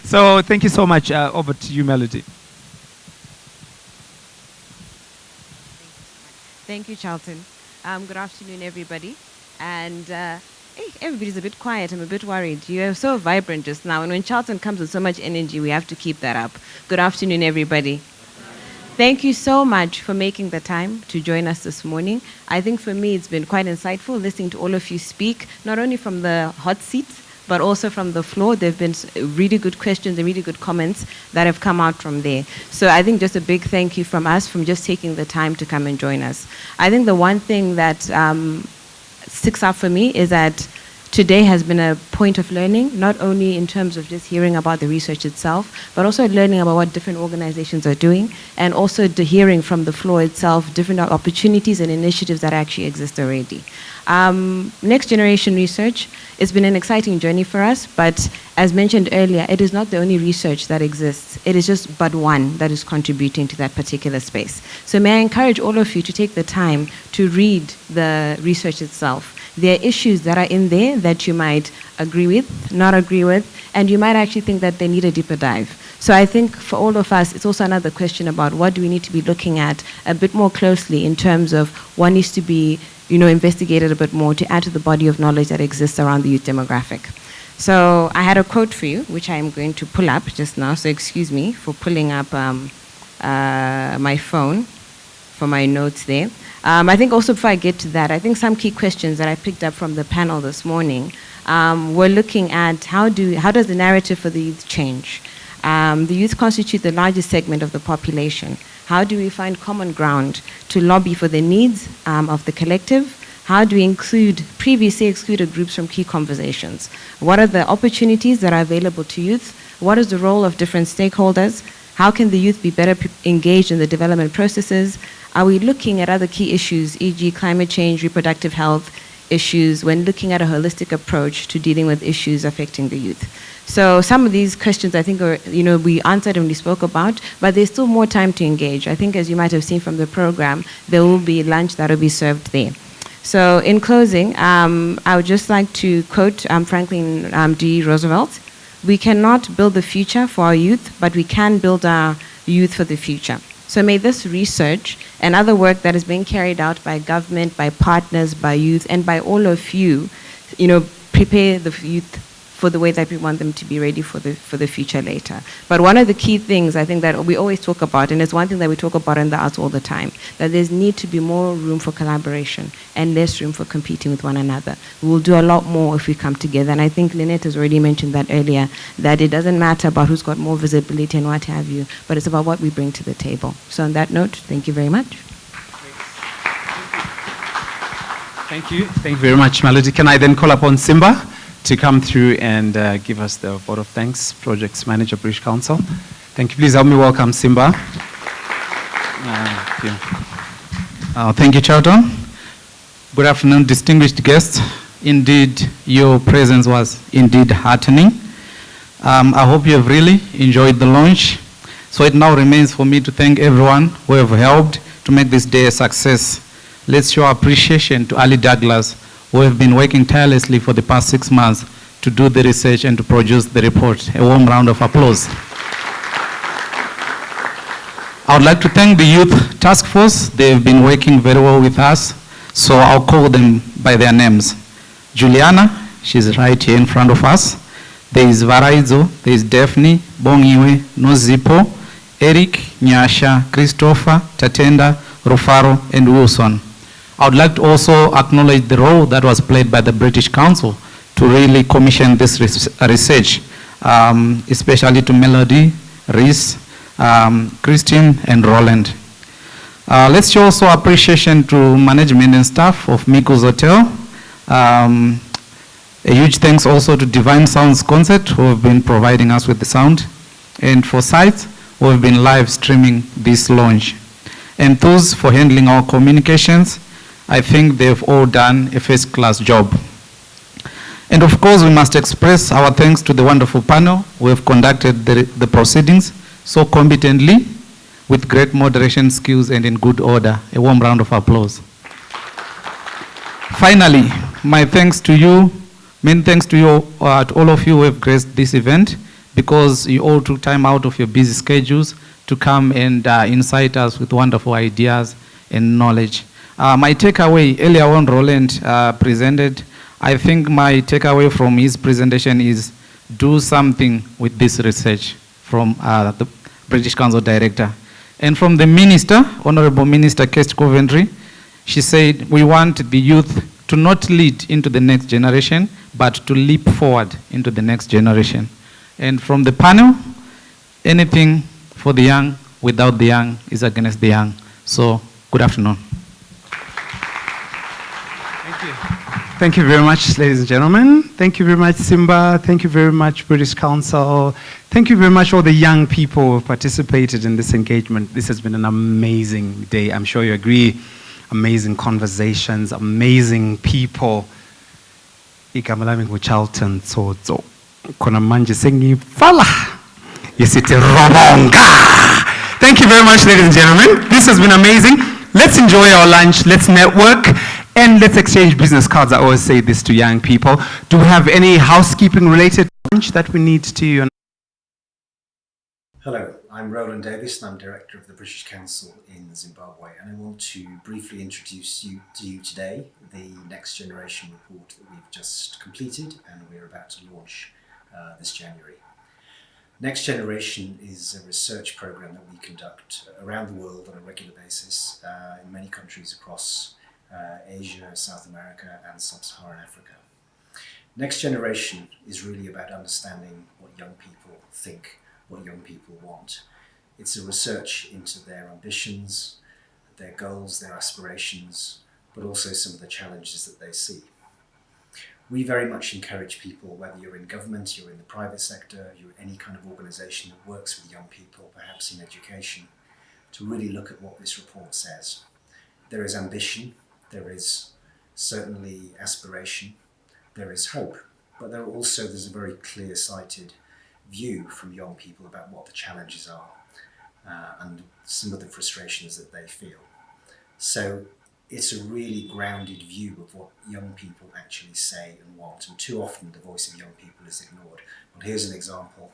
So thank you so much. Over to you, Melody. Thank you, Charlton. Good afternoon, everybody. And hey, everybody's a bit quiet. I'm a bit worried. You are so vibrant just now. And when Charlton comes with so much energy, we have to keep that up. Good afternoon, everybody. Thank you so much for making the time to join us this morning. I think for me, it's been quite insightful listening to all of you speak, not only from the hot seats, but also from the floor. There have been really good questions and really good comments that have come out from there. So I think just a big thank you from us from just taking the time to come and join us. I think the one thing that sticks out for me is that today has been a point of learning, not only in terms of just hearing about the research itself, but also learning about what different organizations are doing, and also hearing from the floor itself different opportunities and initiatives that actually exist already. Next generation research, it's been an exciting journey for us, but as mentioned earlier, it is not the only research that exists. It is just but one that is contributing to that particular space. So may I encourage all of you to take the time to read the research itself. There are issues that are in there that you might agree with, not agree with, and you might actually think that they need a deeper dive. So I think for all of us, it's also another question about what do we need to be looking at a bit more closely in terms of what needs to be investigated a bit more to add to the body of knowledge that exists around the youth demographic. So I had a quote for you, which I'm going to pull up just now, so excuse me for pulling up my phone for my notes there. I think also before I get to that, I think some key questions that I picked up from the panel this morning were looking at how does the narrative for the youth change? The youth constitute the largest segment of the population. How do we find common ground to lobby for the needs of the collective? How do we previously excluded groups from key conversations? What are the opportunities that are available to youth? What is the role of different stakeholders? How can the youth be better engaged in the development processes? Are we looking at other key issues, e.g. climate change, reproductive health issues, when looking at a holistic approach to dealing with issues affecting the youth? So some of these questions I think are, we answered and we spoke about, but there's still more time to engage. I think as you might have seen from the program, there will be lunch that will be served there. So in closing, I would just like to quote Franklin D. Roosevelt. We cannot build the future for our youth, but we can build our youth for the future. So may this research and other work that is being carried out by government, by partners, by youth, and by all of you, prepare the youth for the way that we want them to be ready for the future later. But one of the key things I think that we always talk about, and it's one thing that we talk about in the arts all the time, that there's need to be more room for collaboration and less room for competing with one another. We will do a lot more if we come together. And I think Lynette has already mentioned that earlier, that it doesn't matter about who's got more visibility and what have you, but it's about what we bring to the table. So on that note, thank you very much. Thank you. Thank you very much, Melody. Can I then call upon Simba to come through and give us the vote of thanks, Projects Manager, British Council. Thank you. Please help me welcome Simba. Thank you. Thank you, Charlton. Good afternoon, distinguished guests. Indeed, your presence was indeed heartening. I hope you have really enjoyed the launch. So it now remains for me to thank everyone who have helped to make this day a success. Let's show appreciation to Ali Douglas who have been working tirelessly for the past 6 months to do the research and to produce the report. A warm round of applause. I would like to thank the Youth Task Force. They've been working very well with us, so I'll call them by their names. Juliana, she's right here in front of us. There is Varaizo, there is Daphne, Bongiwe, Nozipo, Eric, Nyasha, Christopher, Tatenda, Rufaro, and Wilson. I would like to also acknowledge the role that was played by the British Council to really commission this research, especially to Melody, Reese, Christine, and Roland. Let's show also appreciation to management and staff of Miko's Hotel. A huge thanks also to Divine Sounds Concert, who have been providing us with the sound, and for Sites, who have been live streaming this launch. And those for handling our communications, I think they've all done a first-class job. And of course, we must express our thanks to the wonderful panel who have conducted the proceedings so competently, with great moderation skills and in good order. A warm round of applause. Finally, my thanks to you, many thanks to you, to all of you who have graced this event, because you all took time out of your busy schedules to come and incite us with wonderful ideas and knowledge. My takeaway, earlier on Roland presented, I think my takeaway from his presentation is do something with this research from the British Council Director. And from the Minister, Honorable Minister Kirst Coventry, she said, we want the youth to not lead into the next generation, but to leap forward into the next generation. And from the panel, anything for the young without the young is against the young. So, good afternoon. Thank you. Thank you very much, ladies and gentlemen. Thank you very much, Simba. Thank you very much, British Council. Thank you very much, all the young people who have participated in this engagement. This has been an amazing day. I'm sure you agree. Amazing conversations, amazing people. Igama lami nguCharlton Tsotso. Khona manje sengifala. Yesithi robonga. Thank you very much, ladies and gentlemen. This has been amazing. Let's enjoy our lunch. Let's network. And let's exchange business cards. I always say this to young people. Do we have any housekeeping related lunch that we need to? Hello, I'm Roland Davis and I'm Director of the British Council in Zimbabwe, and I want to briefly introduce to you today the Next Generation report that we've just completed and we're about to launch this January. Next Generation is a research program that we conduct around the world on a regular basis in many countries across Asia, South America and Sub-Saharan Africa. Next Generation is really about understanding what young people think, what young people want. It's a research into their ambitions, their goals, their aspirations, but also some of the challenges that they see. We very much encourage people, whether you're in government, you're in the private sector, you're any kind of organisation that works with young people, perhaps in education, to really look at what this report says. There is ambition, there is certainly aspiration, there is hope, but there's a very clear-sighted view from young people about what the challenges are and some of the frustrations that they feel. So it's a really grounded view of what young people actually say and want, and too often the voice of young people is ignored. Well, here's an example,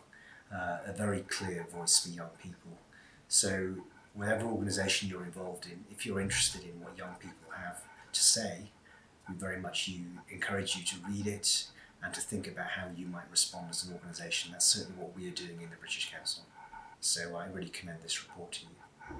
a very clear voice for young people. So whatever organisation you're involved in, if you're interested in what young people have to say, we very much encourage you to read it and to think about how you might respond as an organisation. That's certainly what we are doing in the British Council. So I really commend this report to you.